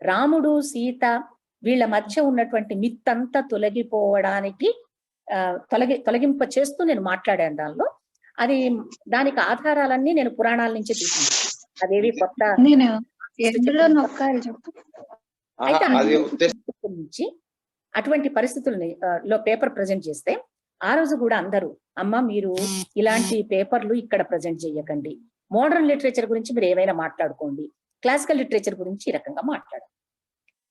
రాముడు సీత వీళ్ళ మధ్య ఉన్నటువంటి మిత్తంతా తొలగిపోవడానికి తొలగింప చేస్తూ నేను మాట్లాడాను దానిలో. అది దానికి ఆధారాలన్నీ నేను పురాణాల నుంచే తీసుకున్నాను. అదేవి కొత్త నుంచి అటువంటి పరిస్థితుల్ని లో పేపర్ ప్రజెంట్ చేస్తే ఆ రోజు కూడా అందరూ అమ్మ మీరు ఇలాంటి పేపర్లు ఇక్కడ ప్రజెంట్ చేయకండి, మోడర్న్ లిటరేచర్ గురించి మీరు ఏమైనా మాట్లాడుకోండి, క్లాసికల్ లిటరేచర్ గురించి ఈ రకంగా మాట్లాడండి.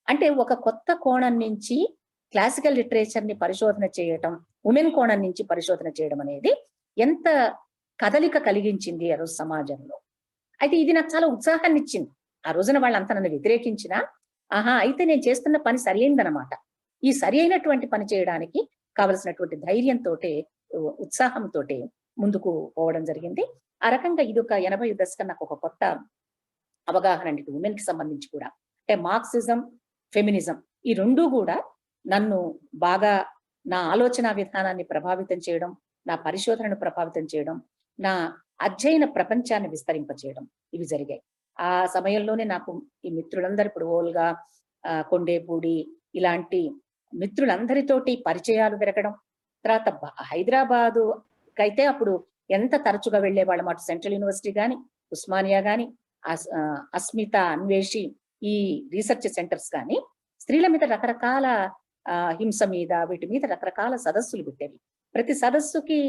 అంటే ఒక కొత్త కోణం నుంచి క్లాసికల్ లిటరేచర్ ని పరిశోధన చేయటం, ఉమెన్ కోణం నుంచి పరిశోధన చేయడం అనేది ఎంత కదలిక కలిగించింది ఆ రోజు సమాజంలో. అయితే ఇది నాకు చాలా ఉత్సాహాన్ని ఇచ్చింది. ఆ రోజున వాళ్ళంతా నన్ను వ్యతిరేకించినా ఆహా అయితే నేను చేస్తున్న పని సరి అయిందనమాట. ఈ సరి అయినటువంటి పని చేయడానికి కావలసినటువంటి ధైర్యంతో, ఉత్సాహంతో ముందుకు పోవడం జరిగింది. ఆ రకంగా ఇది ఒక 80 దశకం నాకు ఒక కొత్త అవగాహన అండి ఉమెన్ కి సంబంధించి కూడా. అంటే మార్క్సిజం, ఫెమినిజం ఈ రెండూ కూడా నన్ను బాగా నా ఆలోచన విధానాన్ని ప్రభావితం చేయడం, నా పరిశోధనను ప్రభావితం చేయడం, నా అధ్యయన ప్రపంచాన్ని విస్తరింపచేయడం ఇవి జరిగాయి. ఆ సమయంలోనే నాకు ఈ మిత్రులందరూ ఇప్పుడు ఓల్గా, కొండేపూడి ఇలాంటి మిత్రులందరితోటి పరిచయాలు పెరగడం. తర్వాత హైదరాబాదు కైతే అప్పుడు ఎంత తరచుగా వెళ్లేవాళ్ళం, అటు సెంట్రల్ యూనివర్సిటీ కానీ, ఉస్మానియా కానీ, అస్మిత, అన్వేషి ఈ రీసెర్చ్ సెంటర్స్ కానీ స్త్రీల మీద రకరకాల హింస మీద వీటి మీద రకరకాల సదస్సులు పెట్టేవి. ప్రతి సదస్సుకి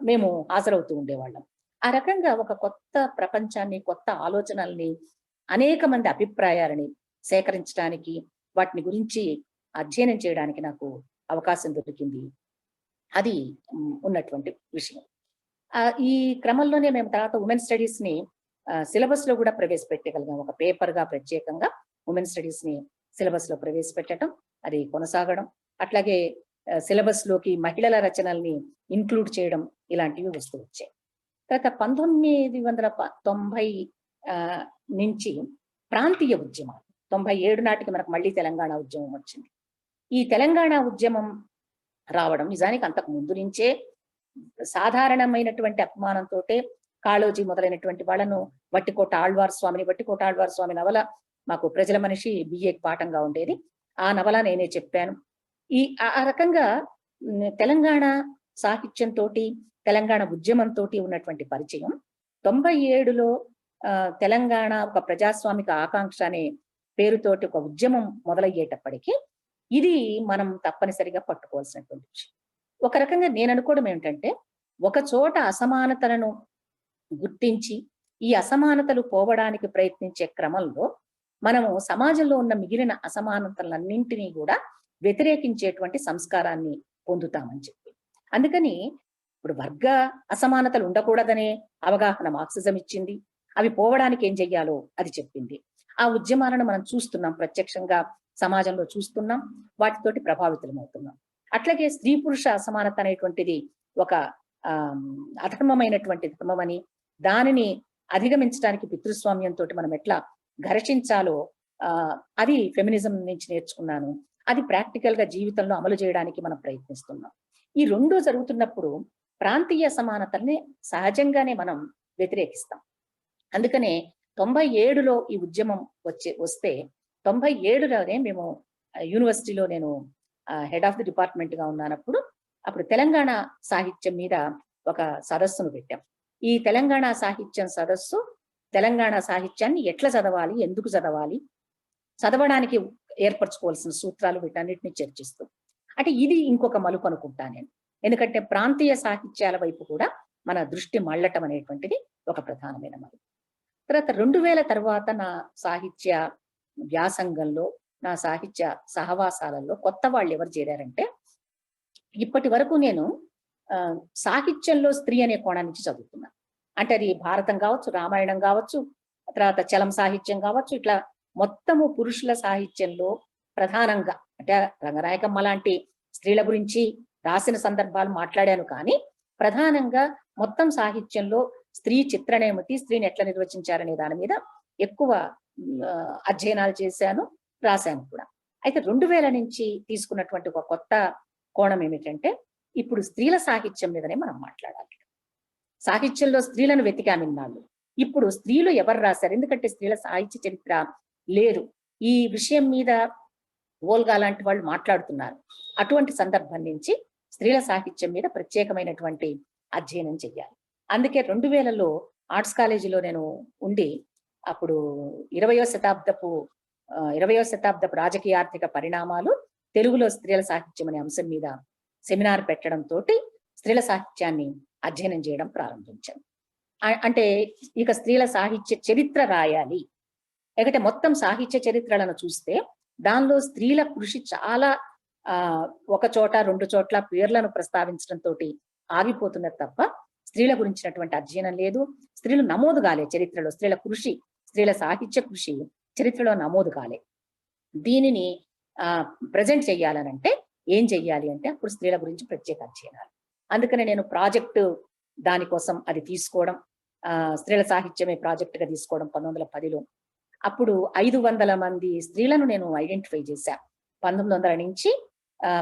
మేము హాజరవుతూ ఉండేవాళ్ళం. ఆ రకంగా ఒక కొత్త ప్రపంచాన్ని, కొత్త ఆలోచనల్ని, అనేక మంది అభిప్రాయాలని సేకరించడానికి, వాటిని గురించి అధ్యయనం చేయడానికి నాకు అవకాశం దొరికింది. అది ఉన్నటువంటి విషయం. ఈ క్రమంలోనే మేము తర్వాత ఉమెన్ స్టడీస్ ని సిలబస్ లో కూడా ప్రవేశపెట్టగలిగాం. ఒక పేపర్ గా ప్రత్యేకంగా ఉమెన్ స్టడీస్ ని సిలబస్ లో ప్రవేశపెట్టడం, అది కొనసాగడం, అట్లాగే సిలబస్ లోకి మహిళల రచనల్ని ఇంక్లూడ్ చేయడం ఇలాంటివి వస్తూ వచ్చాయి. తర్వాత 1990 నుంచి ప్రాంతీయ ఉద్యమాలు, 97 నాటికి మనకు మళ్ళీ తెలంగాణ ఉద్యమం వచ్చింది. ఈ తెలంగాణ ఉద్యమం రావడం నిజానికి అంతకు ముందు నుంచే సాధారణమైనటువంటి అపమానంతో కాళోజీ మొదలైనటువంటి వాళ్ళను వట్టికోట ఆళ్వార్ స్వామి నవల మాకు ప్రజల మనిషి బిఏకి పాఠంగా ఉండేది. ఆ నవల నేనే చెప్పాను. ఆ రకంగా తెలంగాణ సాహిత్యంతో, తెలంగాణ ఉద్యమంతో ఉన్నటువంటి పరిచయం 97లో తెలంగాణ ఒక ప్రజాస్వామిక ఆకాంక్ష అనే పేరుతోటి ఒక ఉద్యమం మొదలయ్యేటప్పటికీ ఇది మనం తప్పనిసరిగా పట్టుకోవాల్సినటువంటి విషయం. ఒక రకంగా నేను అనుకోవడం ఏమిటంటే, ఒక చోట అసమానతలను గుర్తించి ఈ అసమానతలు పోవడానికి ప్రయత్నించే క్రమంలో మనము సమాజంలో ఉన్న మిగిలిన అసమానతలన్నింటినీ కూడా వ్యతిరేకించేటువంటి సంస్కారాన్ని పొందుతామని చెప్పి, అందుకని ఇప్పుడు వర్గ అసమానతలు ఉండకూడదనే అవగాహన మార్క్సిజం ఇచ్చింది. అవి పోవడానికి ఏం చెయ్యాలో అది చెప్పింది. ఆ ఉద్యమాలను మనం చూస్తున్నాం, ప్రత్యక్షంగా సమాజంలో చూస్తున్నాం, వాటితోటి ప్రభావితమవుతున్నాం. అట్లాగే స్త్రీ పురుష అసమానత అనేటువంటిది ఒక అధర్మమైనటువంటి ధర్మమని, దానిని అధిగమించడానికి పితృస్వామ్యంతో మనం ఎట్లా ఘర్షించాలో అది ఫెమినిజం నుంచి నేర్చుకున్నాను. అది ప్రాక్టికల్ గా జీవితంలో అమలు చేయడానికి మనం ప్రయత్నిస్తున్నాం. ఈ రెండు జరుగుతున్నప్పుడు ప్రాంతీయ సమానతల్ని సహజంగానే మనం వ్యతిరేకిస్తాం. అందుకనే 97లో ఈ ఉద్యమం వస్తే 97లోనే మేము యూనివర్సిటీలో నేను హెడ్ ఆఫ్ ది డిపార్ట్మెంట్ గా ఉన్నానప్పుడు అప్పుడు తెలంగాణ సాహిత్యం మీద ఒక సదస్సును పెట్టాం. ఈ తెలంగాణ సాహిత్యం సదస్సు తెలంగాణ సాహిత్యాన్ని ఎట్లా చదవాలి, ఎందుకు చదవాలి, చదవడానికి ఏర్పరచుకోవాల్సిన సూత్రాలు వీటన్నిటిని చర్చిస్తూ, అంటే ఇది ఇంకొక మలుపు అనుకుంటా నేను. ఎందుకంటే ప్రాంతీయ సాహిత్యాల వైపు కూడా మన దృష్టి మళ్ళటం అనేటువంటిది ఒక ప్రధానమైన మలుపు. తర్వాత 2000 తర్వాత నా సాహిత్య వ్యాసంగంలో, నా సాహిత్య సహవాసాలలో కొత్త వాళ్ళు ఎవరు చేరారంటే, ఇప్పటి వరకు నేను సాహిత్యంలో స్త్రీ అనే కోణం నుంచి చదువుతున్నాను. అంటే అది భారతం కావచ్చు, రామాయణం కావచ్చు, తర్వాత చలం సాహిత్యం కావచ్చు, ఇట్లా మొత్తము పురుషుల సాహిత్యంలో ప్రధానంగా అంటే రంగనాయకమ్మ లాంటి స్త్రీల గురించి రాసిన సందర్భాలు మాట్లాడాను. కానీ ప్రధానంగా మొత్తం సాహిత్యంలో స్త్రీ చిత్రణ ఏమిటి, స్త్రీని ఎట్లా నిర్వచించారనే దాని మీద ఎక్కువ అధ్యయనాలు చేశాను, రాశాను కూడా. అయితే 2000 నుంచి తీసుకున్నటువంటి ఒక కొత్త కోణం ఏమిటంటే ఇప్పుడు స్త్రీల సాహిత్యం మీదనే మనం మాట్లాడాలి. సాహిత్యంలో స్త్రీలను వెతికామిన్నాళ్ళు. ఇప్పుడు స్త్రీలు ఎవరు రాశారు? ఎందుకంటే స్త్రీల సాహిత్య చరిత్ర లేదు. ఈ విషయం మీద ఓల్గా లాంటి వాళ్ళు మాట్లాడుతున్నారు. అటువంటి సందర్భం నుంచి స్త్రీల సాహిత్యం మీద ప్రత్యేకమైనటువంటి అధ్యయనం చెయ్యాలి. అందుకే 2000లో ఆర్ట్స్ కాలేజీలో నేను ఉండి అప్పుడు 20వ శతాబ్దపు రాజకీయ ఆర్థిక పరిణామాలు తెలుగులో స్త్రీల సాహిత్యం అనే అంశం మీద సెమినార్ పెట్టడంతో స్త్రీల సాహిత్యాన్ని అధ్యయనం చేయడం ప్రారంభించాను. అంటే ఇక స్త్రీల సాహిత్య చరిత్ర రాయాలి. ఎందుకంటే మొత్తం సాహిత్య చరిత్రలను చూస్తే దానిలో స్త్రీల కృషి చాలా ఒక చోట 2 చోట్ల పేర్లను ప్రస్తావించడంతో ఆగిపోతున్నది తప్ప స్త్రీల గురించినటువంటి అధ్యయనం లేదు. స్త్రీలు నమోదు కాలే చరిత్రలో, స్త్రీల కృషి, స్త్రీల సాహిత్య కృషి చరిత్రలో నమోదు కాలే. దీనిని ప్రజెంట్ చెయ్యాలనంటే ఏం చెయ్యాలి అంటే అప్పుడు స్త్రీల గురించి ప్రత్యేక అధ్యయనాలు. అందుకనే నేను ప్రాజెక్టు దానికోసం అది తీసుకోవడం, స్త్రీల సాహిత్యమే ప్రాజెక్టుగా తీసుకోవడం 1910లో. అప్పుడు 500 మంది స్త్రీలను నేను ఐడెంటిఫై చేశాను. 1900 నుంచి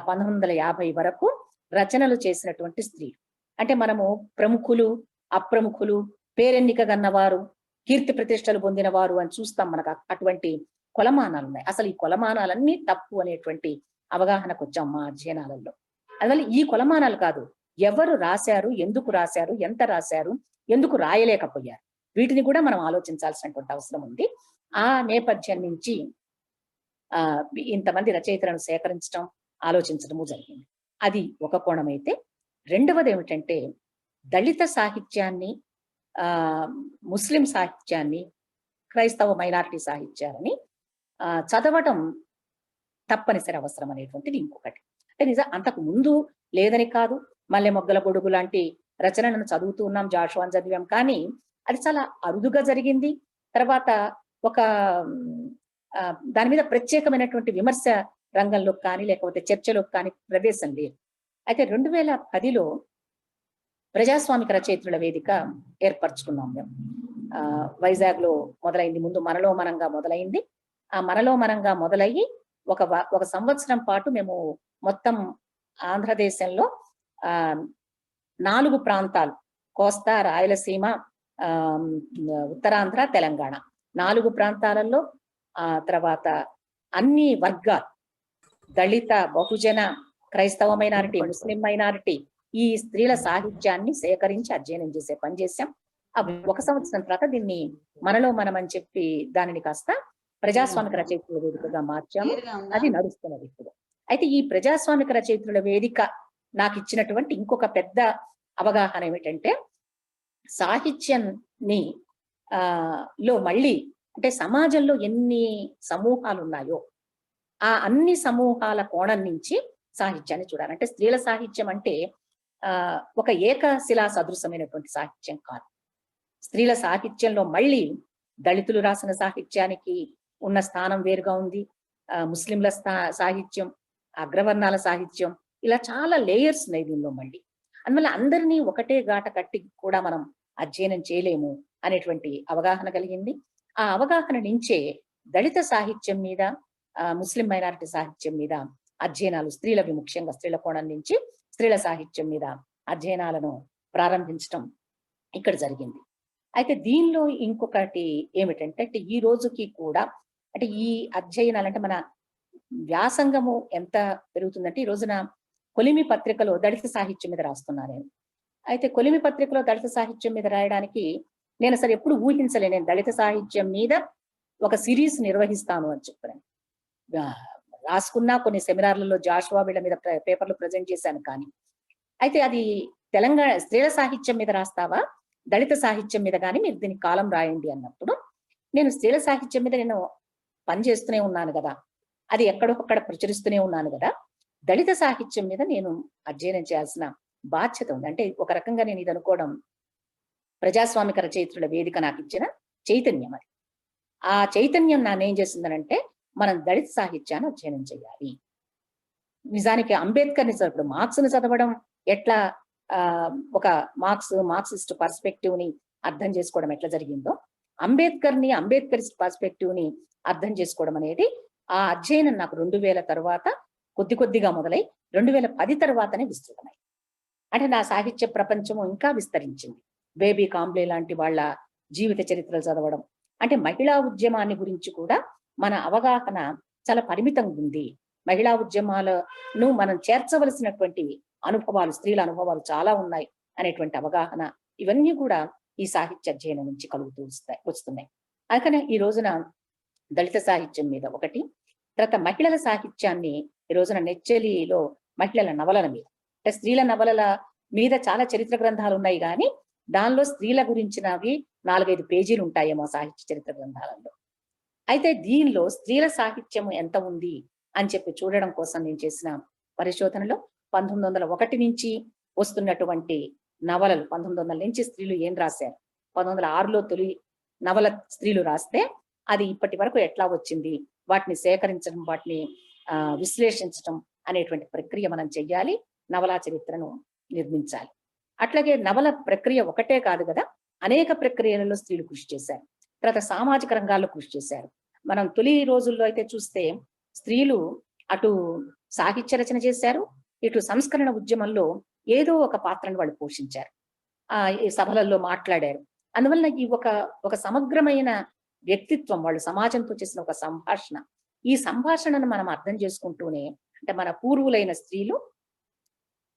1950 వరకు రచనలు చేసినటువంటి స్త్రీలు. అంటే మనము ప్రముఖులు, అప్రముఖులు, పేరెన్నిక గన్నవారు, కీర్తి ప్రతిష్టలు పొందిన వారు అని చూస్తాం. మనకు అటువంటి కొలమానాలు ఉన్నాయి. అసలు ఈ కొలమానాలన్నీ తప్పు అనేటువంటి అవగాహనకు వచ్చాం మా అధ్యయనాలలో. అందువల్ల ఈ కొలమానాలు కాదు, ఎవరు రాశారు, ఎందుకు రాశారు, ఎంత రాశారు, ఎందుకు రాయలేకపోయారు, వీటిని కూడా మనం ఆలోచించాల్సినటువంటి అవసరం ఉంది. ఆ నేపథ్యం నుంచి ఇంతమంది రచయితలను సేకరించడం, ఆలోచించడము జరిగింది. అది ఒక కోణం అయితే, రెండవది ఏమిటంటే దళిత సాహిత్యాన్ని, ముస్లిం సాహిత్యాన్ని, క్రైస్తవ మైనారిటీ సాహిత్యాలని చదవటం తప్పనిసరి అవసరం అనేటువంటిది ఇంకొకటి. అంటే అంతకు ముందు లేదని కాదు, మల్లె మొగ్గల గొడుగు లాంటి రచనలను చదువుతూ ఉన్నాం, జాషువాని చదివాం, కానీ అది చాలా అరుదుగా జరిగింది. తర్వాత ఒక దాని మీద ప్రత్యేకమైనటువంటి విమర్శ రంగంలో కానీ లేకపోతే చర్చలో కానీ ప్రవేశం లేదు. అయితే 2010లో ప్రజాస్వామిక రచయిత్రుల వేదిక ఏర్పరచుకున్నాం మేము. వైజాగ్ లో మొదలైంది. ముందు మనలో మనంగా మొదలైంది. ఆ మనలో మనంగా మొదలయ్యి ఒక సంవత్సరం పాటు మేము మొత్తం ఆంధ్రదేశంలో 4 ప్రాంతాలు, కోస్తా, రాయలసీమ, ఉత్తరాంధ్ర, తెలంగాణ, 4 ప్రాంతాలలో తర్వాత అన్ని వర్గాలు, దళిత, బహుజన, క్రైస్తవ మైనారిటీ, ముస్లిం మైనారిటీ, ఈ స్త్రీల సాహిత్యాన్ని సేకరించి అధ్యయనం చేసే పని చేశాం. ఒక సంవత్సరం తర్వాత దీన్ని మనలో మనం అని చెప్పి దానిని కాస్త ప్రజాస్వామిక రచయిత్రుల వేదికగా మార్చాము. అది నడుస్తున్నది ఇప్పుడు. అయితే ఈ ప్రజాస్వామిక రచయిత్రుల వేదిక నాకు ఇచ్చినటువంటి ఇంకొక పెద్ద అవగాహన ఏమిటంటే, సాహిత్యాన్ని లో మళ్ళీ అంటే సమాజంలో ఎన్ని సమూహాలు ఉన్నాయో ఆ అన్ని సమూహాల కోణం నుంచి సాహిత్యాన్ని చూడాలి. అంటే స్త్రీల సాహిత్యం అంటే ఒక ఏకశిలా సదృశమైనటువంటి సాహిత్యం కాదు. స్త్రీల సాహిత్యంలో మళ్ళీ దళితులు రాసిన సాహిత్యానికి ఉన్న స్థానం వేరుగా ఉంది, ముస్లింల సాహిత్యం, అగ్రవర్ణాల సాహిత్యం, ఇలా చాలా లేయర్స్ ఉన్నాయి దీనిలో మళ్ళీ. అందువల్ల అందరినీ ఒకటే గాట కట్టి కూడా మనం అధ్యయనం చేయలేము అనేటువంటి అవగాహన కలిగింది. ఆ అవగాహన నుంచే దళిత సాహిత్యం మీద, ముస్లిం మైనారిటీ సాహిత్యం మీద అధ్యయనాలు, స్త్రీలవి ముఖ్యంగా స్త్రీల కోణం నుంచి స్త్రీల సాహిత్యం మీద అధ్యయనాలను ప్రారంభించడం ఇక్కడ జరిగింది. అయితే దీనిలో ఇంకొకటి ఏమిటంటే, ఈ రోజుకి కూడా అంటే ఈ అధ్యయనాలు అంటే మన వ్యాసంగము ఎంత పెరుగుతుందంటే, ఈ రోజున కొలిమి పత్రికలో దళిత సాహిత్యం మీద రాస్తున్నాను నేను. అయితే కొలిమి పత్రికలో దళిత సాహిత్యం మీద రాయడానికి నేను అసలు ఎప్పుడు ఊహించలే. నేను దళిత సాహిత్యం మీద ఒక సిరీస్ నిర్వహిస్తాను అని చెప్పాను. రాసుకున్నా కొన్ని సెమినార్లలో జాషువా వీళ్ళ మీద పేపర్లు ప్రజెంట్ చేశాను. కానీ అయితే అది తెలంగాణ స్త్రీల సాహిత్యం మీద రాస్తావా, దళిత సాహిత్యం మీద కానీ మీరు దీనికి కాలం రాయండి అన్నప్పుడు, నేను స్త్రీల సాహిత్యం మీద నేను పనిచేస్తూనే ఉన్నాను కదా, అది ఎక్కడొక్కడ ప్రచురిస్తూనే ఉన్నాను కదా, దళిత సాహిత్యం మీద నేను అధ్యయనం చేయాల్సిన బాధ్యత ఉంది. అంటే ఒక రకంగా నేను ఇది అనుకోవడం ప్రజాస్వామిక రచయిత్రుల వేదిక నాకు ఇచ్చిన చైతన్యం. అది ఆ చైతన్యం నన్ను ఏం చేసిందనంటే, మనం దళిత సాహిత్యాన్ని అధ్యయనం చేయాలి. నిజానికి అంబేద్కర్ని చదవడం, మార్క్స్ని చదవడం ఎట్లా ఒక మార్క్సిస్ట్ పర్స్పెక్టివ్ ని అర్థం చేసుకోవడం ఎట్లా జరిగిందో, అంబేద్కరిస్ట్ పర్స్పెక్టివ్ ని అర్థం చేసుకోవడం అనేది ఆ అధ్యయనం నాకు 2000 తర్వాత కొద్దిగా మొదలై 2010 తర్వాతనే విస్తృతమై, అంటే నా సాహిత్య ప్రపంచము ఇంకా విస్తరించింది. బేబీ కాంబ్లే లాంటి వాళ్ళ జీవిత చరిత్రలు చదవడం, అంటే మహిళా ఉద్యమాన్ని గురించి కూడా మన అవగాహన చాలా పరిమితంగా ఉంది. మహిళా ఉద్యమాలను మనం చేర్చవలసినటువంటి అనుభవాలు, స్త్రీల అనుభవాలు చాలా ఉన్నాయి అనేటువంటి అవగాహన, ఇవన్నీ కూడా ఈ సాహిత్య అధ్యయనం నుంచి కలుగుతూ వస్తున్నాయి. అందుకనే ఈ రోజున దళిత సాహిత్యం మీద ఒకటి, తర్వాత మహిళల సాహిత్యాన్ని ఈ రోజున నెచ్చెలిలో మహిళల నవలల మీద, అంటే స్త్రీల నవలల మీద చాలా చరిత్ర గ్రంథాలు ఉన్నాయి, కానీ దానిలో స్త్రీల గురించినవి 4-5 పేజీలు ఉంటాయేమో సాహిత్య చరిత్ర గ్రంథాలలో. అయితే దీనిలో స్త్రీల సాహిత్యం ఎంత ఉంది అని చెప్పి చూడడం కోసం నేను చేసిన పరిశోధనలో 1901 నుంచి వస్తున్నటువంటి నవలలు, 1900 నుంచి స్త్రీలు ఏం రాశారు, 1906లో తొలి నవల స్త్రీలు రాస్తే అది ఇప్పటి వరకు ఎట్లా వచ్చింది, వాటిని సేకరించడం, వాటిని విశ్లేషించడం అనేటువంటి ప్రక్రియ మనం చెయ్యాలి. నవలా చరిత్రను నిర్మించాలి. అట్లాగే నవల ప్రక్రియ ఒకటే కాదు కదా, అనేక ప్రక్రియలలో స్త్రీలు కృషి చేశారు. తర్వాత సామాజిక రంగాల్లో కృషి చేశారు. మనం తొలి రోజుల్లో అయితే చూస్తే స్త్రీలు అటు సాహిత్య రచన చేశారు, ఇటు సంస్కరణ ఉద్యమంలో ఏదో ఒక పాత్రను వాళ్ళు పోషించారు, ఈ సభలలో మాట్లాడారు. అందువల్ల ఈ ఒక సమగ్రమైన వ్యక్తిత్వం, వాళ్ళు సమాజంతో చేసిన ఒక సంభాషణ, ఈ సంభాషణను మనం అర్థం చేసుకుంటూనే, అంటే మన పూర్వులైన స్త్రీలు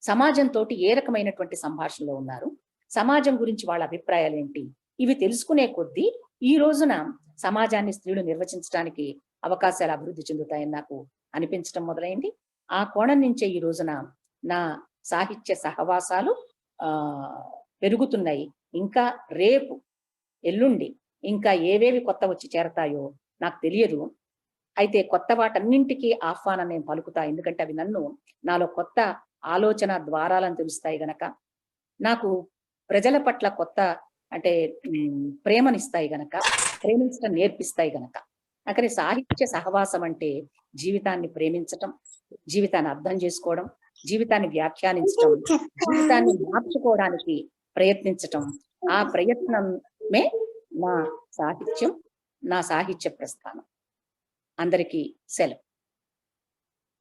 సమాజంతో ఏ రకమైనటువంటి సంభాషణలో ఉన్నారు, సమాజం గురించి వాళ్ళ అభిప్రాయాలు ఏంటి, ఇవి తెలుసుకునే కొద్దీ ఈ రోజున సమాజాన్ని స్త్రీలు నిర్వచించడానికి అవకాశాలు అభివృద్ధి చెందుతాయని నాకు అనిపించడం మొదలైంది. ఆ కోణం నుంచే ఈ రోజున నా సాహిత్య సహవాసాలు పెరుగుతున్నాయి. ఇంకా రేపు, ఎల్లుండి ఇంకా ఏవేవి కొత్త వచ్చి చేరతాయో నాకు తెలియదు. అయితే కొత్త వాటన్నింటికీ ఆహ్వానం నేను పలుకుతా, ఎందుకంటే అవి నాలో కొత్త ఆలోచన ద్వారాలను తెలుస్తాయి గనక, నాకు ప్రజల పట్ల కొత్త అంటే ప్రేమనిస్తాయి గనక, ప్రేమించడం నేర్పిస్తాయి గనక. అక్కడ సాహిత్య సహవాసం అంటే జీవితాన్ని ప్రేమించటం, జీవితాన్ని అర్థం చేసుకోవడం, జీవితాన్ని వ్యాఖ్యానించటం, జీవితాన్ని మార్చుకోవడానికి ప్రయత్నించటం. ఆ ప్రయత్నమే నా సాహిత్యం, నా సాహిత్య ప్రస్థానం. అందరికీ సెలవు.